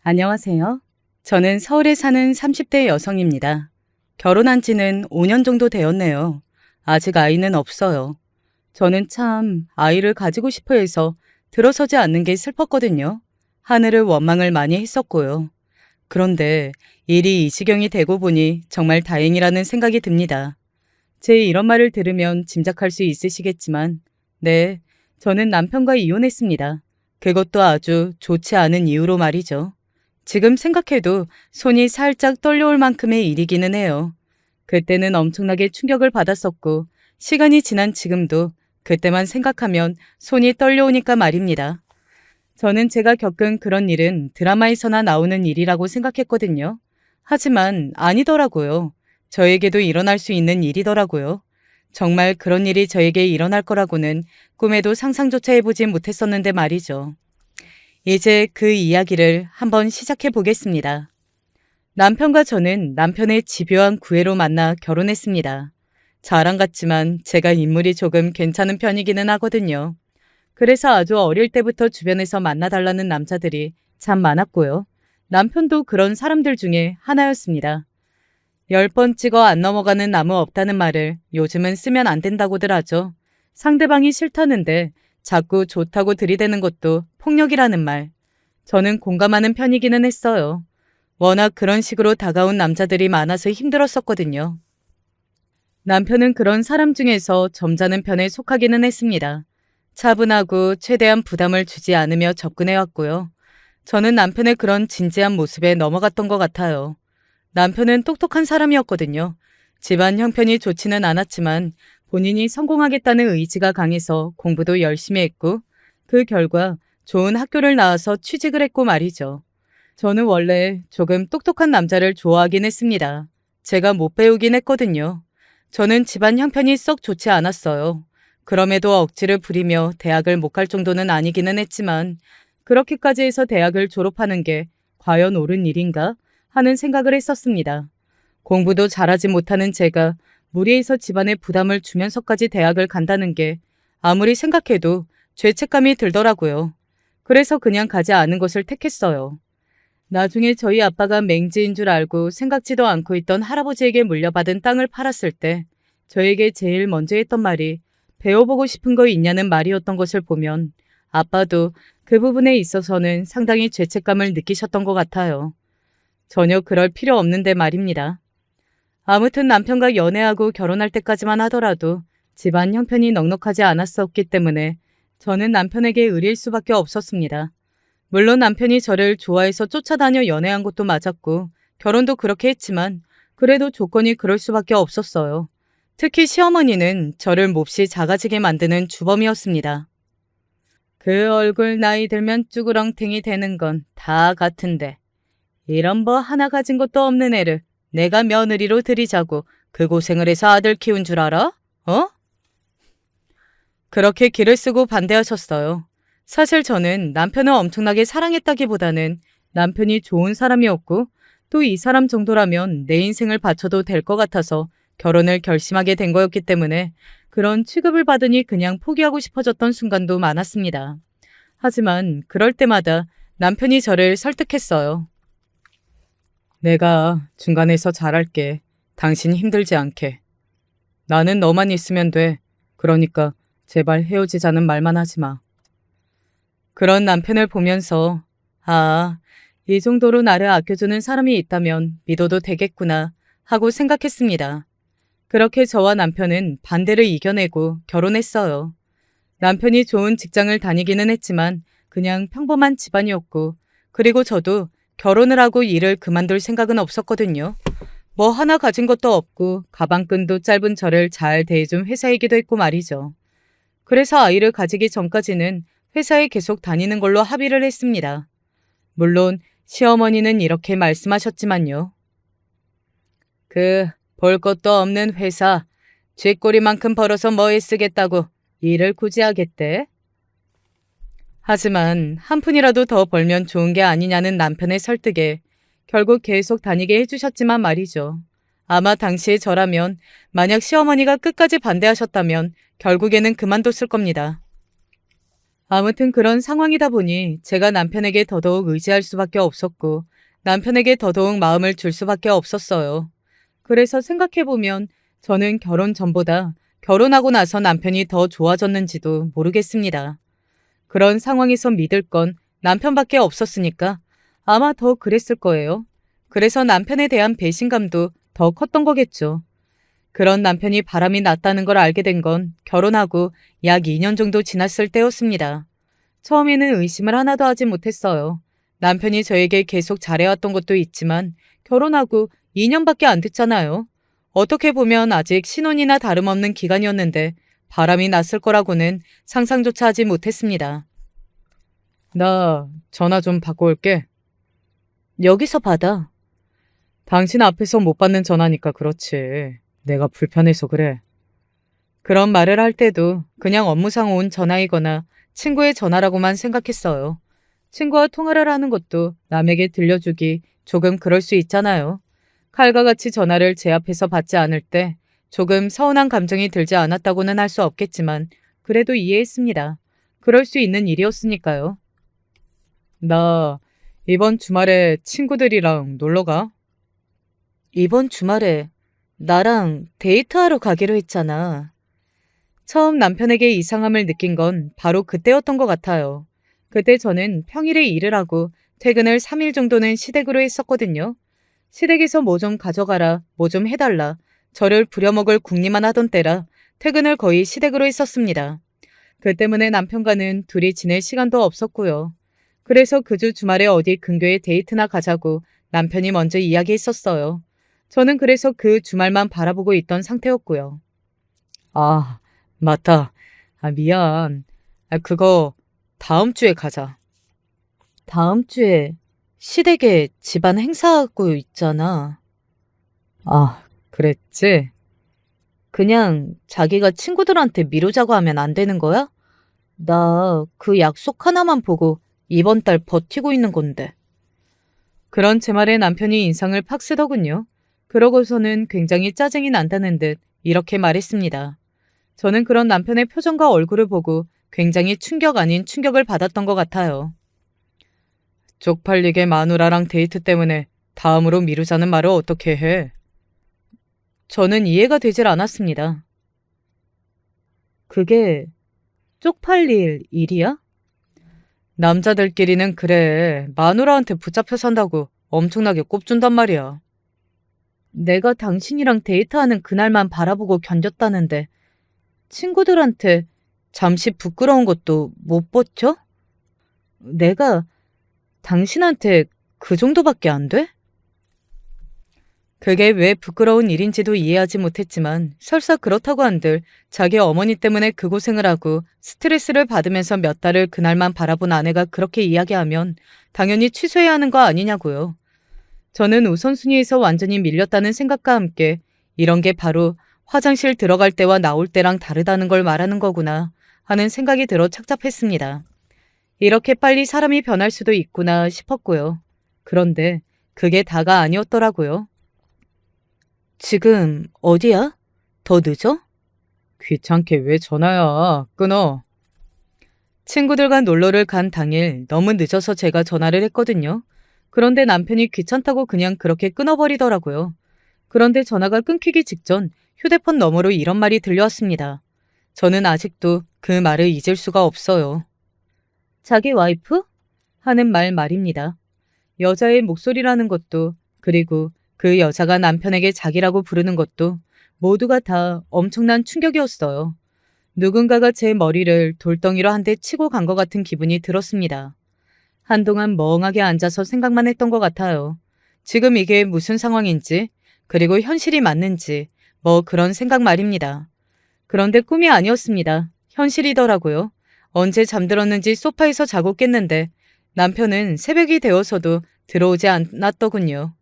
안녕하세요. 저는 서울에 사는 30대 여성입니다. 결혼한 지는 5년 정도 되었네요. 아직 아이는 없어요. 저는 참 아이를 가지고 싶어 해서 들어서지 않는 게 슬펐거든요. 하늘을 원망을 많이 했었고요. 그런데 일이 이 지경이 되고 보니 정말 다행이라는 생각이 듭니다. 제 이런 말을 들으면 짐작할 수 있으시겠지만, 네, 저는 남편과 이혼했습니다. 그것도 아주 좋지 않은 이유로 말이죠. 지금 생각해도 손이 살짝 떨려올 만큼의 일이기는 해요. 그때는 엄청나게 충격을 받았었고, 시간이 지난 지금도 그때만 생각하면 손이 떨려오니까 말입니다. 저는 제가 겪은 그런 일은 드라마에서나 나오는 일이라고 생각했거든요. 하지만 아니더라고요. 저에게도 일어날 수 있는 일이더라고요. 정말 그런 일이 저에게 일어날 거라고는 꿈에도 상상조차 해보지 못했었는데 말이죠. 이제 그 이야기를 한번 시작해 보겠습니다. 남편과 저는 남편의 집요한 구애로 만나 결혼했습니다. 자랑 같지만 제가 인물이 조금 괜찮은 편이기는 하거든요. 그래서 아주 어릴 때부터 주변에서 만나달라는 남자들이 참 많았고요. 남편도 그런 사람들 중에 하나였습니다. 10번 찍어 안 넘어가는 나무 없다는 말을 요즘은 쓰면 안 된다고들 하죠. 상대방이 싫다는데 자꾸 좋다고 들이대는 것도 폭력이라는 말. 저는 공감하는 편이기는 했어요. 워낙 그런 식으로 다가온 남자들이 많아서 힘들었었거든요. 남편은 그런 사람 중에서 점잖은 편에 속하기는 했습니다. 차분하고 최대한 부담을 주지 않으며 접근해왔고요. 저는 남편의 그런 진지한 모습에 넘어갔던 것 같아요. 남편은 똑똑한 사람이었거든요. 집안 형편이 좋지는 않았지만 본인이 성공하겠다는 의지가 강해서 공부도 열심히 했고 그 결과 좋은 학교를 나와서 취직을 했고 말이죠. 저는 원래 조금 똑똑한 남자를 좋아하긴 했습니다. 제가 못 배우긴 했거든요. 저는 집안 형편이 썩 좋지 않았어요. 그럼에도 억지를 부리며 대학을 못 갈 정도는 아니기는 했지만 그렇게까지 해서 대학을 졸업하는 게 과연 옳은 일인가 하는 생각을 했었습니다. 공부도 잘하지 못하는 제가 무리해서 집안에 부담을 주면서까지 대학을 간다는 게 아무리 생각해도 죄책감이 들더라고요. 그래서 그냥 가지 않은 것을 택했어요. 나중에 저희 아빠가 맹지인 줄 알고 생각지도 않고 있던 할아버지에게 물려받은 땅을 팔았을 때 저에게 제일 먼저 했던 말이 배워보고 싶은 거 있냐는 말이었던 것을 보면 아빠도 그 부분에 있어서는 상당히 죄책감을 느끼셨던 것 같아요. 전혀 그럴 필요 없는데 말입니다. 아무튼 남편과 연애하고 결혼할 때까지만 하더라도 집안 형편이 넉넉하지 않았었기 때문에 저는 남편에게 의릴 수밖에 없었습니다. 물론 남편이 저를 좋아해서 쫓아다녀 연애한 것도 맞았고 결혼도 그렇게 했지만 그래도 조건이 그럴 수밖에 없었어요. 특히 시어머니는 저를 몹시 작아지게 만드는 주범이었습니다. 그 얼굴 나이 들면 쭈그렁탱이 되는 건 다 같은데 이런 뭐 하나 가진 것도 없는 애를 내가 며느리로 들이자고 그 고생을 해서 아들 키운 줄 알아? 어? 그렇게 기를 쓰고 반대하셨어요. 사실 저는 남편을 엄청나게 사랑했다기보다는 남편이 좋은 사람이었고 또 이 사람 정도라면 내 인생을 바쳐도 될 것 같아서 결혼을 결심하게 된 거였기 때문에 그런 취급을 받으니 그냥 포기하고 싶어졌던 순간도 많았습니다. 하지만 그럴 때마다 남편이 저를 설득했어요. 내가 중간에서 잘할게. 당신 힘들지 않게. 나는 너만 있으면 돼. 그러니까 제발 헤어지자는 말만 하지 마. 그런 남편을 보면서 아, 이 정도로 나를 아껴주는 사람이 있다면 믿어도 되겠구나 하고 생각했습니다. 그렇게 저와 남편은 반대를 이겨내고 결혼했어요. 남편이 좋은 직장을 다니기는 했지만 그냥 평범한 집안이었고 그리고 저도 결혼을 하고 일을 그만둘 생각은 없었거든요. 뭐 하나 가진 것도 없고 가방끈도 짧은 저를 잘 대해준 회사이기도 했고 말이죠. 그래서 아이를 가지기 전까지는 회사에 계속 다니는 걸로 합의를 했습니다. 물론 시어머니는 이렇게 말씀하셨지만요. 볼 것도 없는 회사, 쥐꼬리만큼 벌어서 뭐에 쓰겠다고 일을 굳이 하겠대? 하지만 한 푼이라도 더 벌면 좋은 게 아니냐는 남편의 설득에 결국 계속 다니게 해주셨지만 말이죠. 아마 당시에 저라면 만약 시어머니가 끝까지 반대하셨다면 결국에는 그만뒀을 겁니다. 아무튼 그런 상황이다 보니 제가 남편에게 더더욱 의지할 수밖에 없었고 남편에게 더더욱 마음을 줄 수밖에 없었어요. 그래서 생각해보면 저는 결혼 전보다 결혼하고 나서 남편이 더 좋아졌는지도 모르겠습니다. 그런 상황에서 믿을 건 남편밖에 없었으니까 아마 더 그랬을 거예요. 그래서 남편에 대한 배신감도 더 컸던 거겠죠. 그런 남편이 바람이 났다는 걸 알게 된 건 결혼하고 약 2년 정도 지났을 때였습니다. 처음에는 의심을 하나도 하지 못했어요. 남편이 저에게 계속 잘해왔던 것도 있지만 결혼하고 2년밖에 안 됐잖아요. 어떻게 보면 아직 신혼이나 다름없는 기간이었는데 바람이 났을 거라고는 상상조차 하지 못했습니다. 나 전화 좀 받고 올게. 여기서 받아. 당신 앞에서 못 받는 전화니까 그렇지. 내가 불편해서 그래. 그런 말을 할 때도 그냥 업무상 온 전화이거나 친구의 전화라고만 생각했어요. 친구와 통화를 하는 것도 남에게 들려주기 조금 그럴 수 있잖아요. 칼과 같이 전화를 제 앞에서 받지 않을 때 조금 서운한 감정이 들지 않았다고는 할 수 없겠지만 그래도 이해했습니다. 그럴 수 있는 일이었으니까요. 나 이번 주말에 친구들이랑 놀러 가. 이번 주말에 나랑 데이트하러 가기로 했잖아. 처음 남편에게 이상함을 느낀 건 바로 그때였던 것 같아요. 그때 저는 평일에 일을 하고 퇴근을 3일 정도는 시댁으로 했었거든요. 시댁에서 뭐 좀 가져가라, 뭐 좀 해달라, 저를 부려먹을 궁리만 하던 때라 퇴근을 거의 시댁으로 했었습니다. 그 때문에 남편과는 둘이 지낼 시간도 없었고요. 그래서 그 주 주말에 어디 근교에 데이트나 가자고 남편이 먼저 이야기했었어요. 저는 그래서 그 주말만 바라보고 있던 상태였고요. 아, 맞다. 미안. 그거 다음 주에 가자. 다음 주에 시댁에 집안 행사하고 있잖아. 그랬지? 그냥 자기가 친구들한테 미루자고 하면 안 되는 거야? 나 그 약속 하나만 보고 이번 달 버티고 있는 건데. 그런 제 말에 남편이 인상을 팍 쓰더군요. 그러고서는 굉장히 짜증이 난다는 듯 이렇게 말했습니다. 저는 그런 남편의 표정과 얼굴을 보고 굉장히 충격 아닌 충격을 받았던 것 같아요. 쪽팔리게 마누라랑 데이트 때문에 다음으로 미루자는 말을 어떻게 해? 저는 이해가 되질 않았습니다. 그게 쪽팔릴 일이야? 남자들끼리는 그래. 마누라한테 붙잡혀 산다고 엄청나게 꼽준단 말이야. 내가 당신이랑 데이트하는 그날만 바라보고 견뎠다는데 친구들한테 잠시 부끄러운 것도 못 버텨? 내가 당신한테 그 정도밖에 안 돼? 그게 왜 부끄러운 일인지도 이해하지 못했지만 설사 그렇다고 한들 자기 어머니 때문에 그 고생을 하고 스트레스를 받으면서 몇 달을 그날만 바라본 아내가 그렇게 이야기하면 당연히 취소해야 하는 거 아니냐고요. 저는 우선순위에서 완전히 밀렸다는 생각과 함께 이런 게 바로 화장실 들어갈 때와 나올 때랑 다르다는 걸 말하는 거구나 하는 생각이 들어 착잡했습니다. 이렇게 빨리 사람이 변할 수도 있구나 싶었고요. 그런데 그게 다가 아니었더라고요. 지금 어디야? 더 늦어? 귀찮게 왜 전화야? 끊어. 친구들과 놀러를 간 당일 너무 늦어서 제가 전화를 했거든요. 그런데 남편이 귀찮다고 그냥 그렇게 끊어버리더라고요. 그런데 전화가 끊기기 직전 휴대폰 너머로 이런 말이 들려왔습니다. 저는 아직도 그 말을 잊을 수가 없어요. 자기 와이프? 하는 말입니다. 여자의 목소리라는 것도 그리고 그 여자가 남편에게 자기라고 부르는 것도 모두가 다 엄청난 충격이었어요. 누군가가 제 머리를 돌덩이로 한 대 치고 간 것 같은 기분이 들었습니다. 한동안 멍하게 앉아서 생각만 했던 것 같아요. 지금 이게 무슨 상황인지, 그리고 현실이 맞는지, 뭐 그런 생각 말입니다. 그런데 꿈이 아니었습니다. 현실이더라고요. 언제 잠들었는지 소파에서 자고 깼는데 남편은 새벽이 되어서도 들어오지 않았더군요.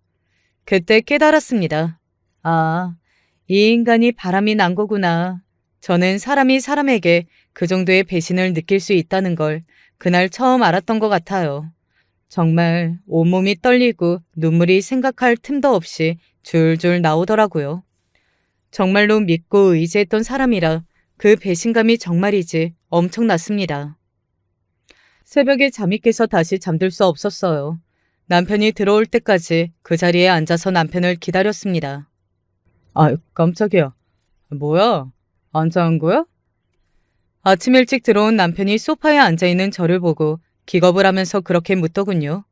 그때 깨달았습니다. 아, 이 인간이 바람이 난 거구나. 저는 사람이 사람에게 그 정도의 배신을 느낄 수 있다는 걸 그날 처음 알았던 것 같아요. 정말 온몸이 떨리고 눈물이 생각할 틈도 없이 줄줄 나오더라고요. 정말로 믿고 의지했던 사람이라 그 배신감이 정말이지 엄청났습니다. 새벽에 잠이 깨서 다시 잠들 수 없었어요. 남편이 들어올 때까지 그 자리에 앉아서 남편을 기다렸습니다. 아, 깜짝이야. 뭐야? 안 자는 거야? 아침 일찍 들어온 남편이 소파에 앉아있는 저를 보고 기겁을 하면서 그렇게 묻더군요.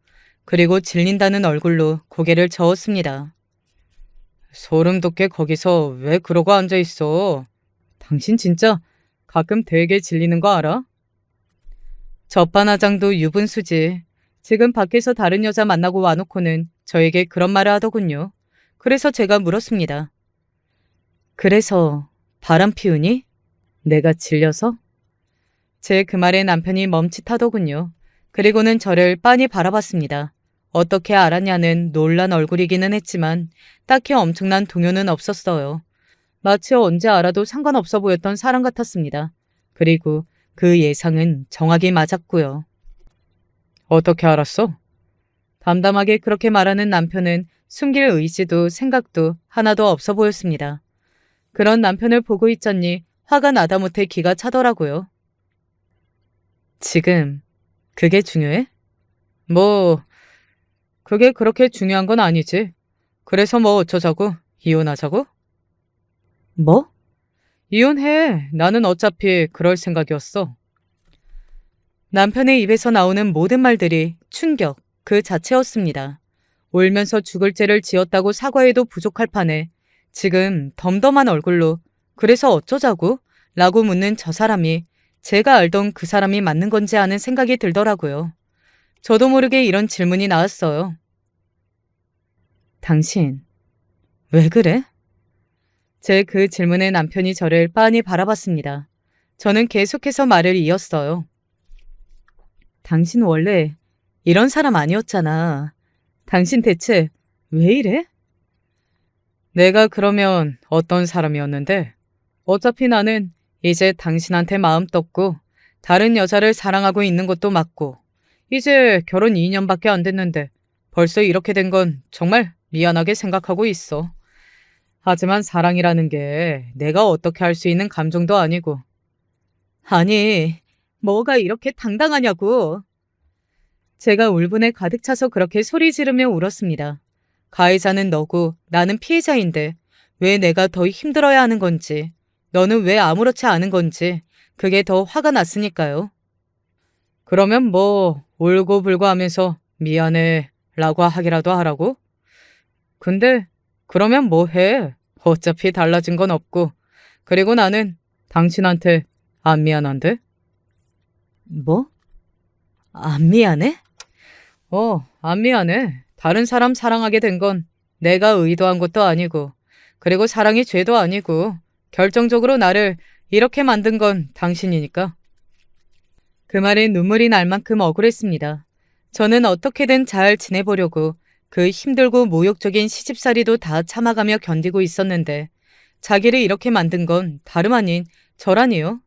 그리고 질린다는 얼굴로 고개를 저었습니다. 소름 돋게 거기서 왜 그러고 앉아있어? 당신 진짜 가끔 되게 질리는 거 알아? 젖반화장도 유분수지. 지금 밖에서 다른 여자 만나고 와놓고는 저에게 그런 말을 하더군요. 그래서 제가 물었습니다. 그래서 바람 피우니? 내가 질려서? 제 그 말에 남편이 멈칫하더군요. 그리고는 저를 빤히 바라봤습니다. 어떻게 알았냐는 놀란 얼굴이기는 했지만 딱히 엄청난 동요는 없었어요. 마치 언제 알아도 상관없어 보였던 사람 같았습니다. 그리고 그 예상은 정확히 맞았고요. 어떻게 알았어? 담담하게 그렇게 말하는 남편은 숨길 의지도 생각도 하나도 없어 보였습니다. 그런 남편을 보고 있자니 화가 나다 못해 기가 차더라고요. 지금 그게 중요해? 뭐 그게 그렇게 중요한 건 아니지. 그래서 뭐 어쩌자고? 이혼하자고? 뭐? 이혼해. 나는 어차피 그럴 생각이었어. 남편의 입에서 나오는 모든 말들이 충격 그 자체였습니다. 울면서 죽을 죄를 지었다고 사과해도 부족할 판에 지금 덤덤한 얼굴로 그래서 어쩌자고? 라고 묻는 저 사람이 제가 알던 그 사람이 맞는 건지 하는 생각이 들더라고요. 저도 모르게 이런 질문이 나왔어요. 당신, 왜 그래? 제 그 질문에 남편이 저를 빤히 바라봤습니다. 저는 계속해서 말을 이었어요. 당신 원래 이런 사람 아니었잖아. 당신 대체 왜 이래? 내가 그러면 어떤 사람이었는데? 어차피 나는 이제 당신한테 마음 떴고 다른 여자를 사랑하고 있는 것도 맞고 이제 결혼 2년밖에 안 됐는데 벌써 이렇게 된 건 정말 미안하게 생각하고 있어. 하지만 사랑이라는 게 내가 어떻게 할 수 있는 감정도 아니고. 아니, 뭐가 이렇게 당당하냐고. 제가 울분에 가득 차서 그렇게 소리 지르며 울었습니다. 가해자는 너고 나는 피해자인데 왜 내가 더 힘들어야 하는 건지, 너는 왜 아무렇지 않은 건지 그게 더 화가 났으니까요. 그러면 뭐 울고불고 하면서 미안해 라고 하기라도 하라고? 근데 그러면 뭐 해? 어차피 달라진 건 없고. 그리고 나는 당신한테 안 미안한데? 뭐? 안 미안해? 안 미안해. 다른 사람 사랑하게 된 건 내가 의도한 것도 아니고, 그리고 사랑이 죄도 아니고, 결정적으로 나를 이렇게 만든 건 당신이니까. 그 말에 눈물이 날 만큼 억울했습니다. 저는 어떻게든 잘 지내보려고 그 힘들고 모욕적인 시집살이도 다 참아가며 견디고 있었는데 자기를 이렇게 만든 건 다름 아닌 저라니요.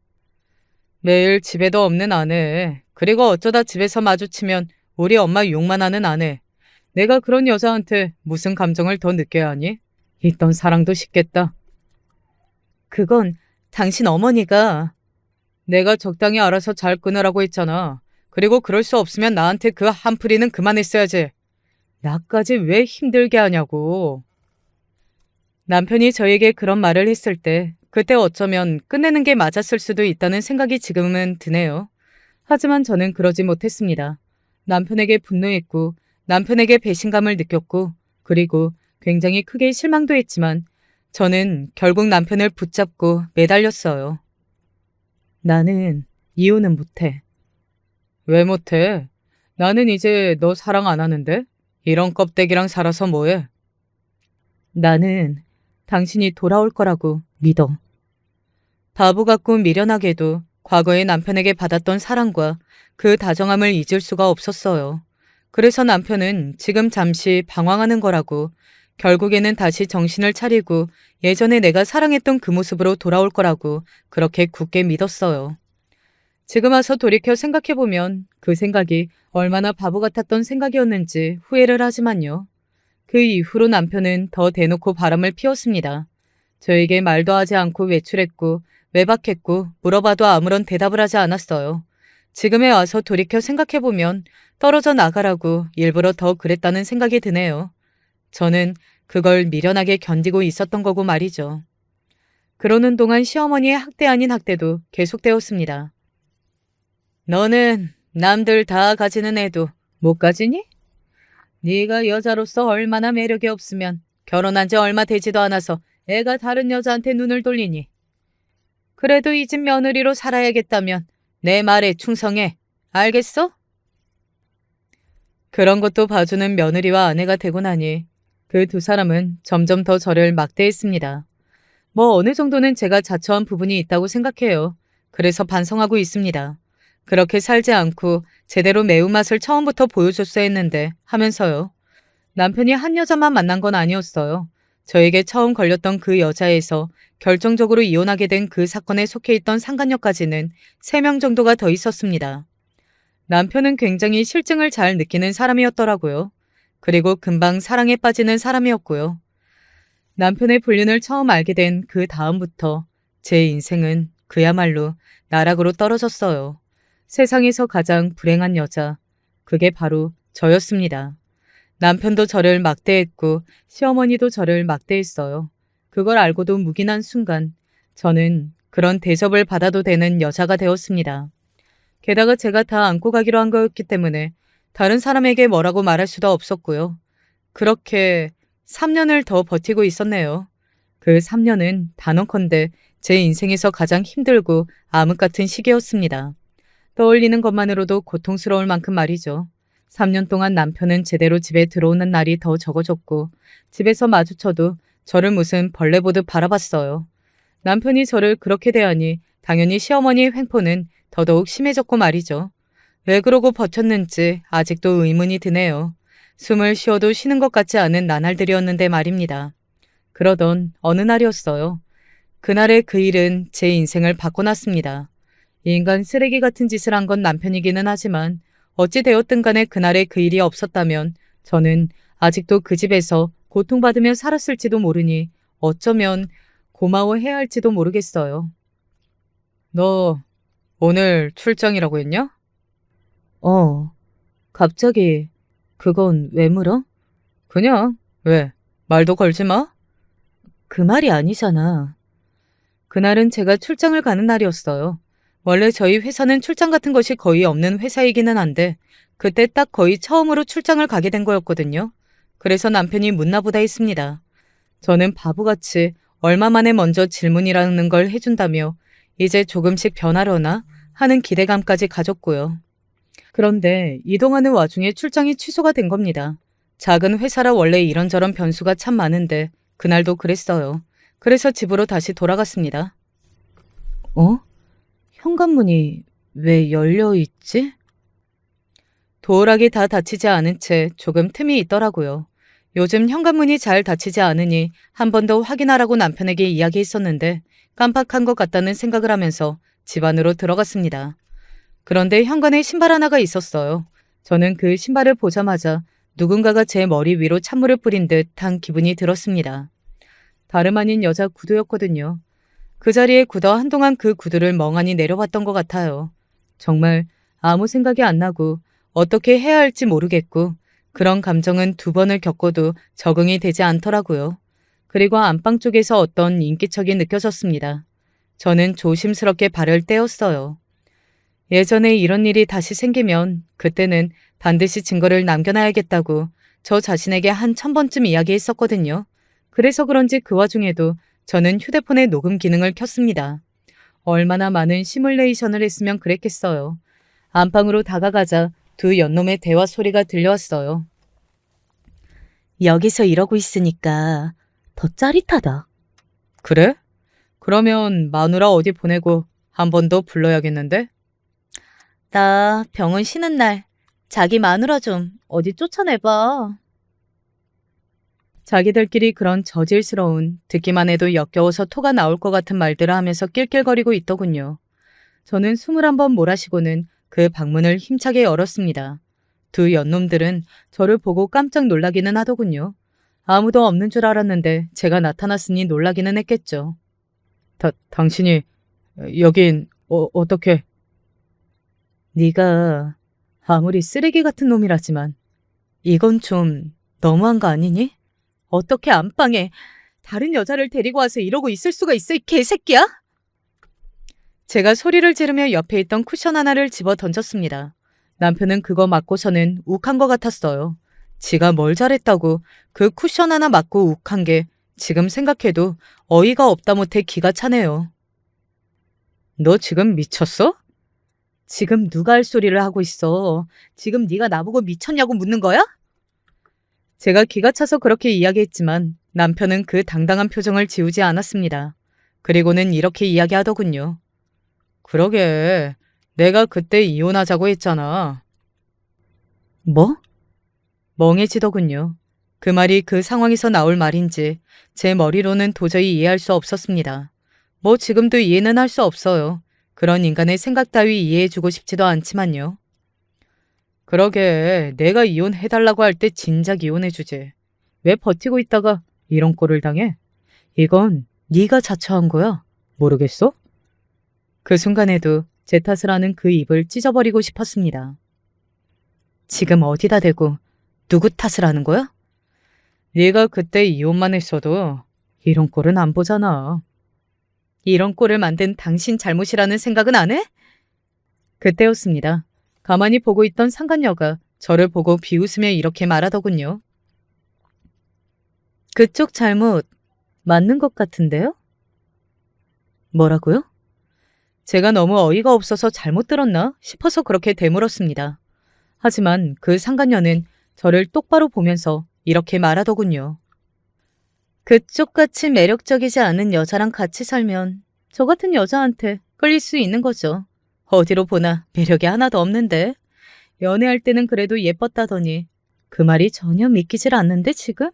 매일 집에도 없는 아내, 그리고 어쩌다 집에서 마주치면 우리 엄마 욕만 하는 아내. 내가 그런 여자한테 무슨 감정을 더 느껴야 하니? 있던 사랑도 식겠다. 그건 당신 어머니가 내가 적당히 알아서 잘 끊으라고 했잖아. 그리고 그럴 수 없으면 나한테 그 한풀이는 그만했어야지. 나까지 왜 힘들게 하냐고. 남편이 저에게 그런 말을 했을 때 그때 어쩌면 끝내는 게 맞았을 수도 있다는 생각이 지금은 드네요. 하지만 저는 그러지 못했습니다. 남편에게 분노했고 남편에게 배신감을 느꼈고 그리고 굉장히 크게 실망도 했지만 저는 결국 남편을 붙잡고 매달렸어요. 나는 이혼은 못해. 왜 못해? 나는 이제 너 사랑 안 하는데? 이런 껍데기랑 살아서 뭐해? 나는 당신이 돌아올 거라고 믿어. 바보 같고 미련하게도 과거의 남편에게 받았던 사랑과 그 다정함을 잊을 수가 없었어요. 그래서 남편은 지금 잠시 방황하는 거라고 결국에는 다시 정신을 차리고 예전에 내가 사랑했던 그 모습으로 돌아올 거라고 그렇게 굳게 믿었어요. 지금 와서 돌이켜 생각해보면 그 생각이 얼마나 바보 같았던 생각이었는지 후회를 하지만요. 그 이후로 남편은 더 대놓고 바람을 피웠습니다. 저에게 말도 하지 않고 외출했고 외박했고 물어봐도 아무런 대답을 하지 않았어요. 지금에 와서 돌이켜 생각해보면 떨어져 나가라고 일부러 더 그랬다는 생각이 드네요. 저는 그걸 미련하게 견디고 있었던 거고 말이죠. 그러는 동안 시어머니의 학대 아닌 학대도 계속되었습니다. 너는 남들 다 가지는 애도 못 가지니? 네가 여자로서 얼마나 매력이 없으면 결혼한 지 얼마 되지도 않아서 애가 다른 여자한테 눈을 돌리니. 그래도 이 집 며느리로 살아야겠다면 내 말에 충성해. 알겠어? 그런 것도 봐주는 며느리와 아내가 되고 나니 그 두 사람은 점점 더 저를 막대했습니다. 뭐 어느 정도는 제가 자초한 부분이 있다고 생각해요. 그래서 반성하고 있습니다. 그렇게 살지 않고 제대로 매운맛을 처음부터 보여줬어야 했는데 하면서요. 남편이 한 여자만 만난 건 아니었어요. 저에게 처음 걸렸던 그 여자에서 결정적으로 이혼하게 된 그 사건에 속해 있던 상간녀까지는 3명 정도가 더 있었습니다. 남편은 굉장히 실증을 잘 느끼는 사람이었더라고요. 그리고 금방 사랑에 빠지는 사람이었고요. 남편의 불륜을 처음 알게 된 그 다음부터 제 인생은 그야말로 나락으로 떨어졌어요. 세상에서 가장 불행한 여자, 그게 바로 저였습니다. 남편도 저를 막대했고 시어머니도 저를 막대했어요. 그걸 알고도 묵인한 순간 저는 그런 대접을 받아도 되는 여자가 되었습니다. 게다가 제가 다 안고 가기로 한 거였기 때문에 다른 사람에게 뭐라고 말할 수도 없었고요. 그렇게 3년을 더 버티고 있었네요. 그 3년은 단언컨대 제 인생에서 가장 힘들고 암흑 같은 시기였습니다. 떠올리는 것만으로도 고통스러울 만큼 말이죠. 3년 동안 남편은 제대로 집에 들어오는 날이 더 적어졌고 집에서 마주쳐도 저를 무슨 벌레 보듯 바라봤어요. 남편이 저를 그렇게 대하니 당연히 시어머니의 횡포는 더더욱 심해졌고 말이죠. 왜 그러고 버텼는지 아직도 의문이 드네요. 숨을 쉬어도 쉬는 것 같지 않은 나날들이었는데 말입니다. 그러던 어느 날이었어요. 그날의 그 일은 제 인생을 바꿔놨습니다. 인간 쓰레기 같은 짓을 한 건 남편이기는 하지만 어찌 되었든 간에 그날의 그 일이 없었다면 저는 아직도 그 집에서 고통받으며 살았을지도 모르니 어쩌면 고마워해야 할지도 모르겠어요. 너 오늘 출장이라고 했냐? 갑자기 그건 왜 물어? 그냥 왜? 말도 걸지 마? 그 말이 아니잖아. 그날은 제가 출장을 가는 날이었어요. 원래 저희 회사는 출장 같은 것이 거의 없는 회사이기는 한데 그때 딱 거의 처음으로 출장을 가게 된 거였거든요. 그래서 남편이 묻나보다 했습니다. 저는 바보같이 얼마 만에 먼저 질문이라는 걸 해준다며 이제 조금씩 변하려나 하는 기대감까지 가졌고요. 그런데 이동하는 와중에 출장이 취소가 된 겁니다. 작은 회사라 원래 이런저런 변수가 참 많은데 그날도 그랬어요. 그래서 집으로 다시 돌아갔습니다. 현관문이 왜 열려 있지? 도어락이 다 닫히지 않은 채 조금 틈이 있더라고요. 요즘 현관문이 잘 닫히지 않으니 한 번 더 확인하라고 남편에게 이야기했었는데 깜빡한 것 같다는 생각을 하면서 집 안으로 들어갔습니다. 그런데 현관에 신발 하나가 있었어요. 저는 그 신발을 보자마자 누군가가 제 머리 위로 찬물을 뿌린 듯한 기분이 들었습니다. 다름 아닌 여자 구두였거든요. 그 자리에 굳어 한동안 그 구두를 멍하니 내려봤던 것 같아요. 정말 아무 생각이 안 나고 어떻게 해야 할지 모르겠고 그런 감정은 2번을 겪어도 적응이 되지 않더라고요. 그리고 안방 쪽에서 어떤 인기척이 느껴졌습니다. 저는 조심스럽게 발을 떼었어요. 예전에 이런 일이 다시 생기면 그때는 반드시 증거를 남겨놔야겠다고 저 자신에게 한 1000번쯤 이야기했었거든요. 그래서 그런지 그 와중에도 저는 휴대폰의 녹음 기능을 켰습니다. 얼마나 많은 시뮬레이션을 했으면 그랬겠어요. 안방으로 다가가자 두 연놈의 대화 소리가 들려왔어요. 여기서 이러고 있으니까 더 짜릿하다. 그래? 그러면 마누라 어디 보내고 한 번 더 불러야겠는데? 나 병원 쉬는 날 자기 마누라 좀 어디 쫓아내봐. 자기들끼리 그런 저질스러운 듣기만 해도 역겨워서 토가 나올 것 같은 말들을 하면서 낄낄거리고 있더군요. 저는 21번 몰아쉬고는 그 방문을 힘차게 열었습니다. 두 연놈들은 저를 보고 깜짝 놀라기는 하더군요. 아무도 없는 줄 알았는데 제가 나타났으니 놀라기는 했겠죠. 당신이 여긴 어떻게? 네가 아무리 쓰레기 같은 놈이라지만 이건 좀 너무한 거 아니니? 어떻게 안방에 다른 여자를 데리고 와서 이러고 있을 수가 있어, 이 개새끼야? 제가 소리를 지르며 옆에 있던 쿠션 하나를 집어 던졌습니다. 남편은 그거 맞고서는 욱한 것 같았어요. 지가 뭘 잘했다고 그 쿠션 하나 맞고 욱한 게 지금 생각해도 어이가 없다 못해 기가 차네요. 너 지금 미쳤어? 지금 누가 할 소리를 하고 있어? 지금 네가 나보고 미쳤냐고 묻는 거야? 제가 기가 차서 그렇게 이야기했지만 남편은 그 당당한 표정을 지우지 않았습니다. 그리고는 이렇게 이야기하더군요. 그러게, 내가 그때 이혼하자고 했잖아. 뭐? 멍해지더군요. 그 말이 그 상황에서 나올 말인지 제 머리로는 도저히 이해할 수 없었습니다. 뭐 지금도 이해는 할 수 없어요. 그런 인간의 생각 따위 이해해주고 싶지도 않지만요. 그러게, 내가 이혼해달라고 할 때 진작 이혼해주지. 왜 버티고 있다가 이런 꼴을 당해? 이건 네가 자처한 거야. 모르겠어? 그 순간에도 제 탓을 하는 그 입을 찢어버리고 싶었습니다. 지금 어디다 대고 누구 탓을 하는 거야? 네가 그때 이혼만 했어도 이런 꼴은 안 보잖아. 이런 꼴을 만든 당신 잘못이라는 생각은 안 해? 그때였습니다. 가만히 보고 있던 상간녀가 저를 보고 비웃으며 이렇게 말하더군요. 그쪽 잘못 맞는 것 같은데요? 뭐라고요? 제가 너무 어이가 없어서 잘못 들었나 싶어서 그렇게 되물었습니다. 하지만 그 상간녀는 저를 똑바로 보면서 이렇게 말하더군요. 그쪽같이 매력적이지 않은 여자랑 같이 살면 저 같은 여자한테 끌릴 수 있는 거죠. 어디로 보나 매력이 하나도 없는데. 연애할 때는 그래도 예뻤다더니 그 말이 전혀 믿기질 않는데 지금?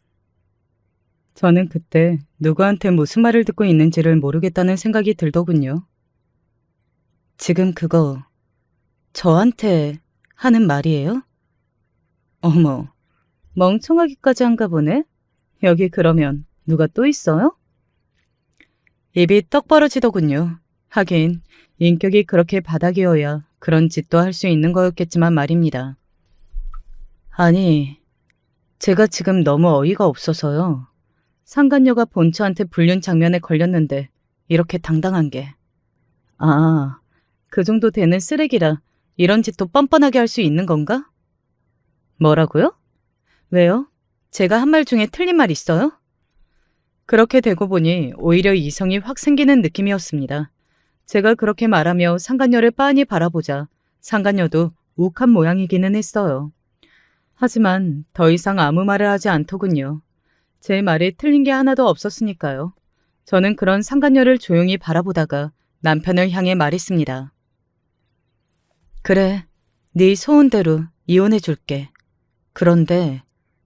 저는 그때 누구한테 무슨 말을 듣고 있는지를 모르겠다는 생각이 들더군요. 지금 그거 저한테 하는 말이에요? 어머, 멍청하기까지 한가 보네? 여기 그러면 누가 또 있어요? 입이 떡 벌어지더군요. 하긴 인격이 그렇게 바닥이어야 그런 짓도 할 수 있는 거였겠지만 말입니다. 아니, 제가 지금 너무 어이가 없어서요. 상간녀가 본처한테 불륜 장면에 걸렸는데 이렇게 당당한 게. 아, 그 정도 되는 쓰레기라 이런 짓도 뻔뻔하게 할 수 있는 건가? 뭐라고요? 왜요? 제가 한 말 중에 틀린 말 있어요? 그렇게 되고 보니 오히려 이성이 확 생기는 느낌이었습니다. 제가 그렇게 말하며 상간녀를 빤히 바라보자 상간녀도 욱한 모양이기는 했어요. 하지만 더 이상 아무 말을 하지 않더군요. 제 말에 틀린 게 하나도 없었으니까요. 저는 그런 상간녀를 조용히 바라보다가 남편을 향해 말했습니다. 그래, 네 소원대로 이혼해줄게. 그런데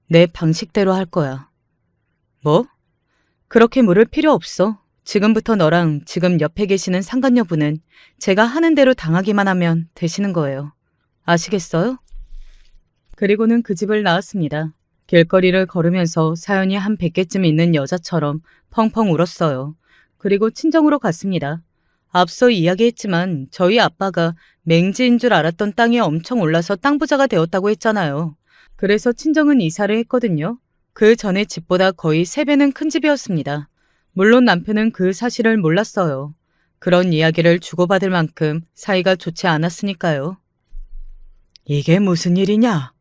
내 방식대로 할 거야. 뭐? 그렇게 물을 필요 없어. 지금부터 너랑 지금 옆에 계시는 상간녀분은 제가 하는 대로 당하기만 하면 되시는 거예요. 아시겠어요? 그리고는 그 집을 나왔습니다. 길거리를 걸으면서 사연이 한 100개쯤 있는 여자처럼 펑펑 울었어요. 그리고 친정으로 갔습니다. 앞서 이야기했지만 저희 아빠가 맹지인 줄 알았던 땅이 엄청 올라서 땅 부자가 되었다고 했잖아요. 그래서 친정은 이사를 했거든요. 그 전에 집보다 거의 3배는 큰 집이었습니다. 물론 남편은 그 사실을 몰랐어요. 그런 이야기를 주고받을 만큼 사이가 좋지 않았으니까요. 이게 무슨 일이냐?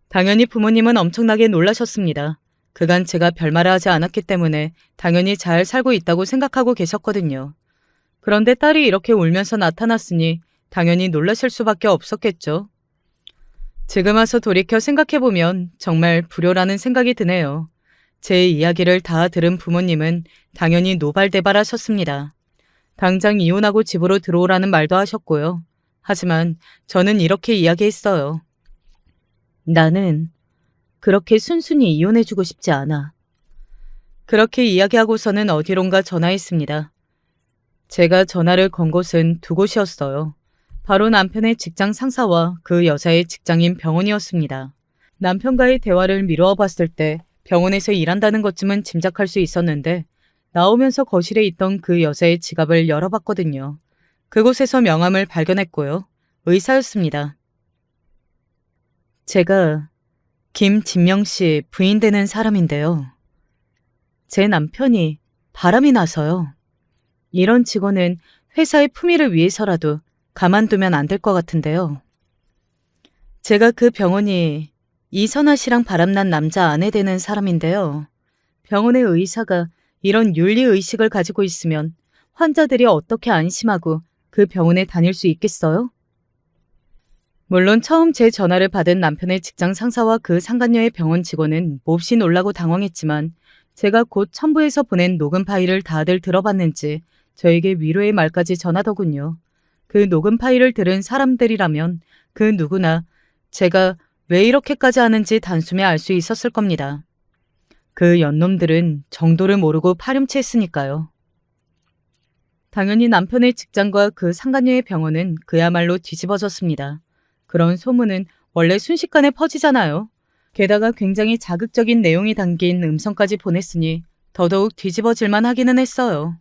당연히 부모님은 엄청나게 놀라셨습니다. 그간 제가 별말을 하지 않았기 때문에 당연히 잘 살고 있다고 생각하고 계셨거든요. 그런데 딸이 이렇게 울면서 나타났으니 당연히 놀라실 수밖에 없었겠죠. 지금 와서 돌이켜 생각해보면 정말 불효라는 생각이 드네요. 제 이야기를 다 들은 부모님은 당연히 노발대발하셨습니다. 당장 이혼하고 집으로 들어오라는 말도 하셨고요. 하지만 저는 이렇게 이야기했어요. 나는 그렇게 순순히 이혼해주고 싶지 않아. 그렇게 이야기하고서는 어디론가 전화했습니다. 제가 전화를 건 곳은 2곳이었어요. 바로 남편의 직장 상사와 그 여자의 직장인 병원이었습니다. 남편과의 대화를 미루어 봤을 때 병원에서 일한다는 것쯤은 짐작할 수 있었는데 나오면서 거실에 있던 그 여자의 지갑을 열어봤거든요. 그곳에서 명함을 발견했고요. 의사였습니다. 제가 김진명 씨 부인 되는 사람인데요. 제 남편이 바람이 나서요. 이런 직원은 회사의 품위를 위해서라도 가만두면 안 될 것 같은데요. 제가 그 병원이 이선아 씨랑 바람난 남자 아내 되는 사람인데요. 병원의 의사가 이런 윤리의식을 가지고 있으면 환자들이 어떻게 안심하고 그 병원에 다닐 수 있겠어요? 물론 처음 제 전화를 받은 남편의 직장 상사와 그 상간녀의 병원 직원은 몹시 놀라고 당황했지만 제가 곧 첨부해서 보낸 녹음 파일을 다들 들어봤는지 저에게 위로의 말까지 전하더군요. 그 녹음 파일을 들은 사람들이라면 그 누구나 제가 왜 이렇게까지 하는지 단숨에 알 수 있었을 겁니다. 그 연놈들은 정도를 모르고 파렴치했으니까요. 당연히 남편의 직장과 그 상간녀의 병원은 그야말로 뒤집어졌습니다. 그런 소문은 원래 순식간에 퍼지잖아요. 게다가 굉장히 자극적인 내용이 담긴 음성까지 보냈으니 더더욱 뒤집어질만 하기는 했어요.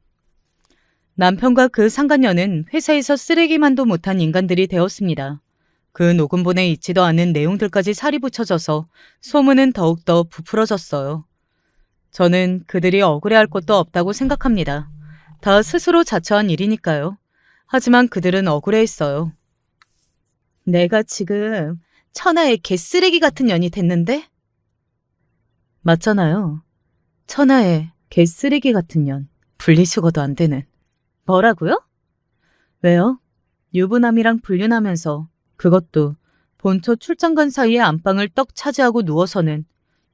남편과 그 상간녀는 회사에서 쓰레기만도 못한 인간들이 되었습니다. 그 녹음본에 있지도 않은 내용들까지 살이 붙여져서 소문은 더욱더 부풀어졌어요. 저는 그들이 억울해할 것도 없다고 생각합니다. 다 스스로 자처한 일이니까요. 하지만 그들은 억울해했어요. 내가 지금 천하의 개쓰레기 같은 년이 됐는데? 맞잖아요. 천하의 개쓰레기 같은 년. 분리수거도 안 되는. 뭐라고요? 왜요? 유부남이랑 불륜하면서 그것도 본초 출장 간 사이에 안방을 떡 차지하고 누워서는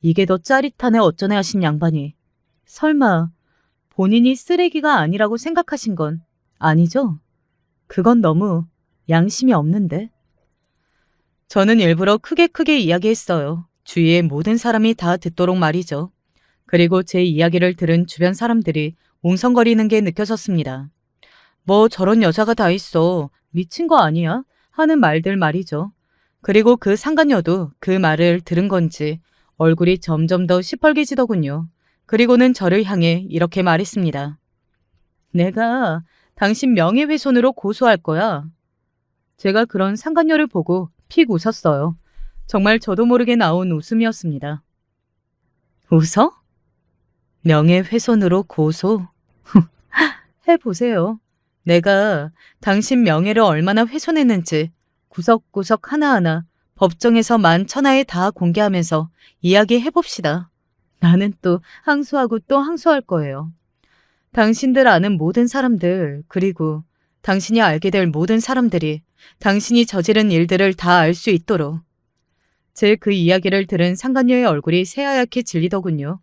이게 더 짜릿하네 어쩌네 하신 양반이 설마 본인이 쓰레기가 아니라고 생각하신 건 아니죠? 그건 너무 양심이 없는데. 저는 일부러 크게 이야기했어요. 주위의 모든 사람이 다 듣도록 말이죠. 그리고 제 이야기를 들은 주변 사람들이 웅성거리는 게 느껴졌습니다. 뭐 저런 여자가 다 있어. 미친 거 아니야? 하는 말들 말이죠. 그리고 그 상간녀도 그 말을 들은 건지 얼굴이 점점 더 시뻘개지더군요. 그리고는 저를 향해 이렇게 말했습니다. 내가 당신 명예훼손으로 고소할 거야. 제가 그런 상간녀를 보고 픽 웃었어요. 정말 저도 모르게 나온 웃음이었습니다. 웃어? 명예훼손으로 고소? 해보세요. 내가 당신 명예를 얼마나 훼손했는지 구석구석 하나하나 법정에서 만천하에 다 공개하면서 이야기해봅시다. 나는 또 항소하고 또 항소할 거예요. 당신들 아는 모든 사람들, 그리고 당신이 알게 될 모든 사람들이 당신이 저지른 일들을 다 알 수 있도록. 제 그 이야기를 들은 상간녀의 얼굴이 새하얗게 질리더군요.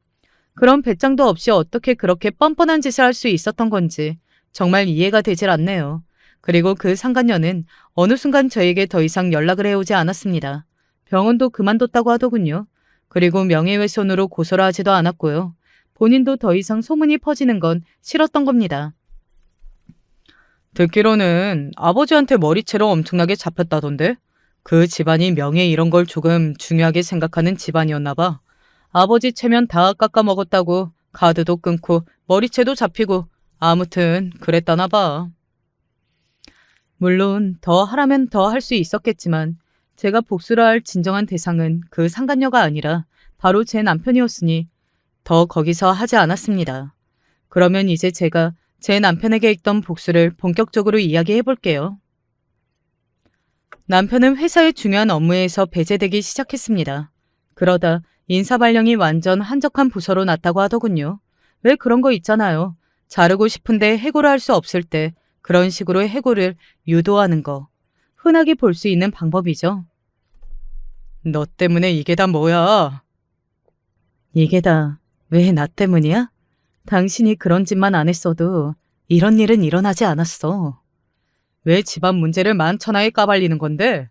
그런 배짱도 없이 어떻게 그렇게 뻔뻔한 짓을 할 수 있었던 건지 정말 이해가 되질 않네요. 그리고 그 상간녀는 어느 순간 저에게 더 이상 연락을 해오지 않았습니다. 병원도 그만뒀다고 하더군요. 그리고 명예훼손으로 고소를 하지도 않았고요. 본인도 더 이상 소문이 퍼지는 건 싫었던 겁니다. 듣기로는 아버지한테 머리채로 엄청나게 잡혔다던데? 그 집안이 명예 이런 걸 조금 중요하게 생각하는 집안이었나 봐. 아버지 체면 다 깎아먹었다고 카드도 끊고 머리채도 잡히고 아무튼 그랬다나 봐. 물론 더 하라면 더 할 수 있었겠지만 제가 복수를 할 진정한 대상은 그 상간녀가 아니라 바로 제 남편이었으니 더 거기서 하지 않았습니다. 그러면 이제 제가 제 남편에게 했던 복수를 본격적으로 이야기해 볼게요. 남편은 회사의 중요한 업무에서 배제되기 시작했습니다. 그러다 인사발령이 완전 한적한 부서로 났다고 하더군요. 왜 그런 거 있잖아요. 자르고 싶은데 해고를 할 수 없을 때 그런 식으로 해고를 유도하는 거. 흔하게 볼 수 있는 방법이죠. 너 때문에 이게 다 뭐야? 이게 다 왜 나 때문이야? 당신이 그런 짓만 안 했어도 이런 일은 일어나지 않았어. 왜 집안 문제를 만천하에 까발리는 건데?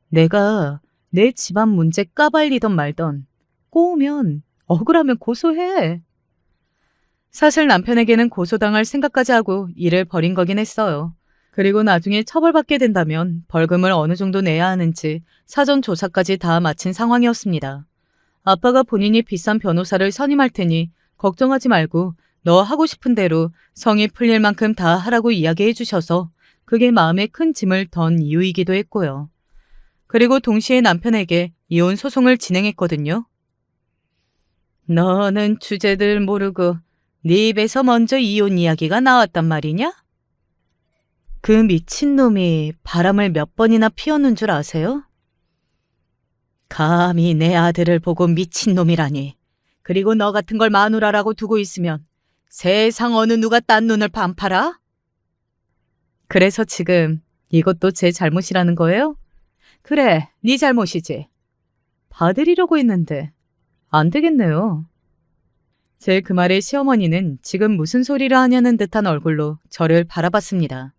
내가 내 집안 문제 까발리던 말던 꼬우면 억울하면 고소해. 사실 남편에게는 고소당할 생각까지 하고 일을 벌인 거긴 했어요. 그리고 나중에 처벌받게 된다면 벌금을 어느 정도 내야 하는지 사전 조사까지 다 마친 상황이었습니다. 아빠가 본인이 비싼 변호사를 선임할 테니 걱정하지 말고 너 하고 싶은 대로 성이 풀릴 만큼 다 하라고 이야기해 주셔서 그게 마음에 큰 짐을 던 이유이기도 했고요. 그리고 동시에 남편에게 이혼 소송을 진행했거든요. 너는 주제들 모르고 네 입에서 먼저 이혼 이야기가 나왔단 말이냐? 그 미친놈이 바람을 몇 번이나 피웠는 줄 아세요? 감히 내 아들을 보고 미친놈이라니. 그리고 너 같은 걸 마누라라고 두고 있으면 세상 어느 누가 딴 눈을 반팔아? 그래서 지금 이것도 제 잘못이라는 거예요? 그래, 네 잘못이지. 봐드리려고 했는데 안 되겠네요. 제 그 말에 시어머니는 지금 무슨 소리를 하냐는 듯한 얼굴로 저를 바라봤습니다.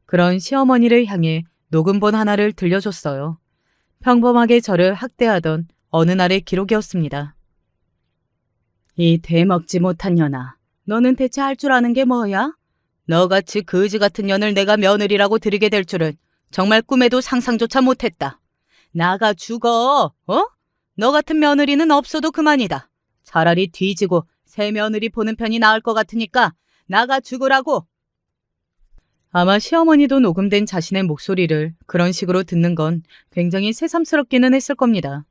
그런 시어머니를 향해 녹음본 하나를 들려줬어요. 평범하게 저를 학대하던 어느 날의 기록이었습니다. 이 대먹지 못한 년아, 너는 대체 할 줄 아는 게 뭐야? 너같이 거지 같은 년을 내가 며느리라고 들이게 될 줄은 정말 꿈에도 상상조차 못했다. 나가 죽어, 어? 너 같은 며느리는 없어도 그만이다. 차라리 뒤지고 새 며느리 보는 편이 나을 것 같으니까 나가 죽으라고. 아마 시어머니도 녹음된 자신의 목소리를 그런 식으로 듣는 건 굉장히 새삼스럽기는 했을 겁니다.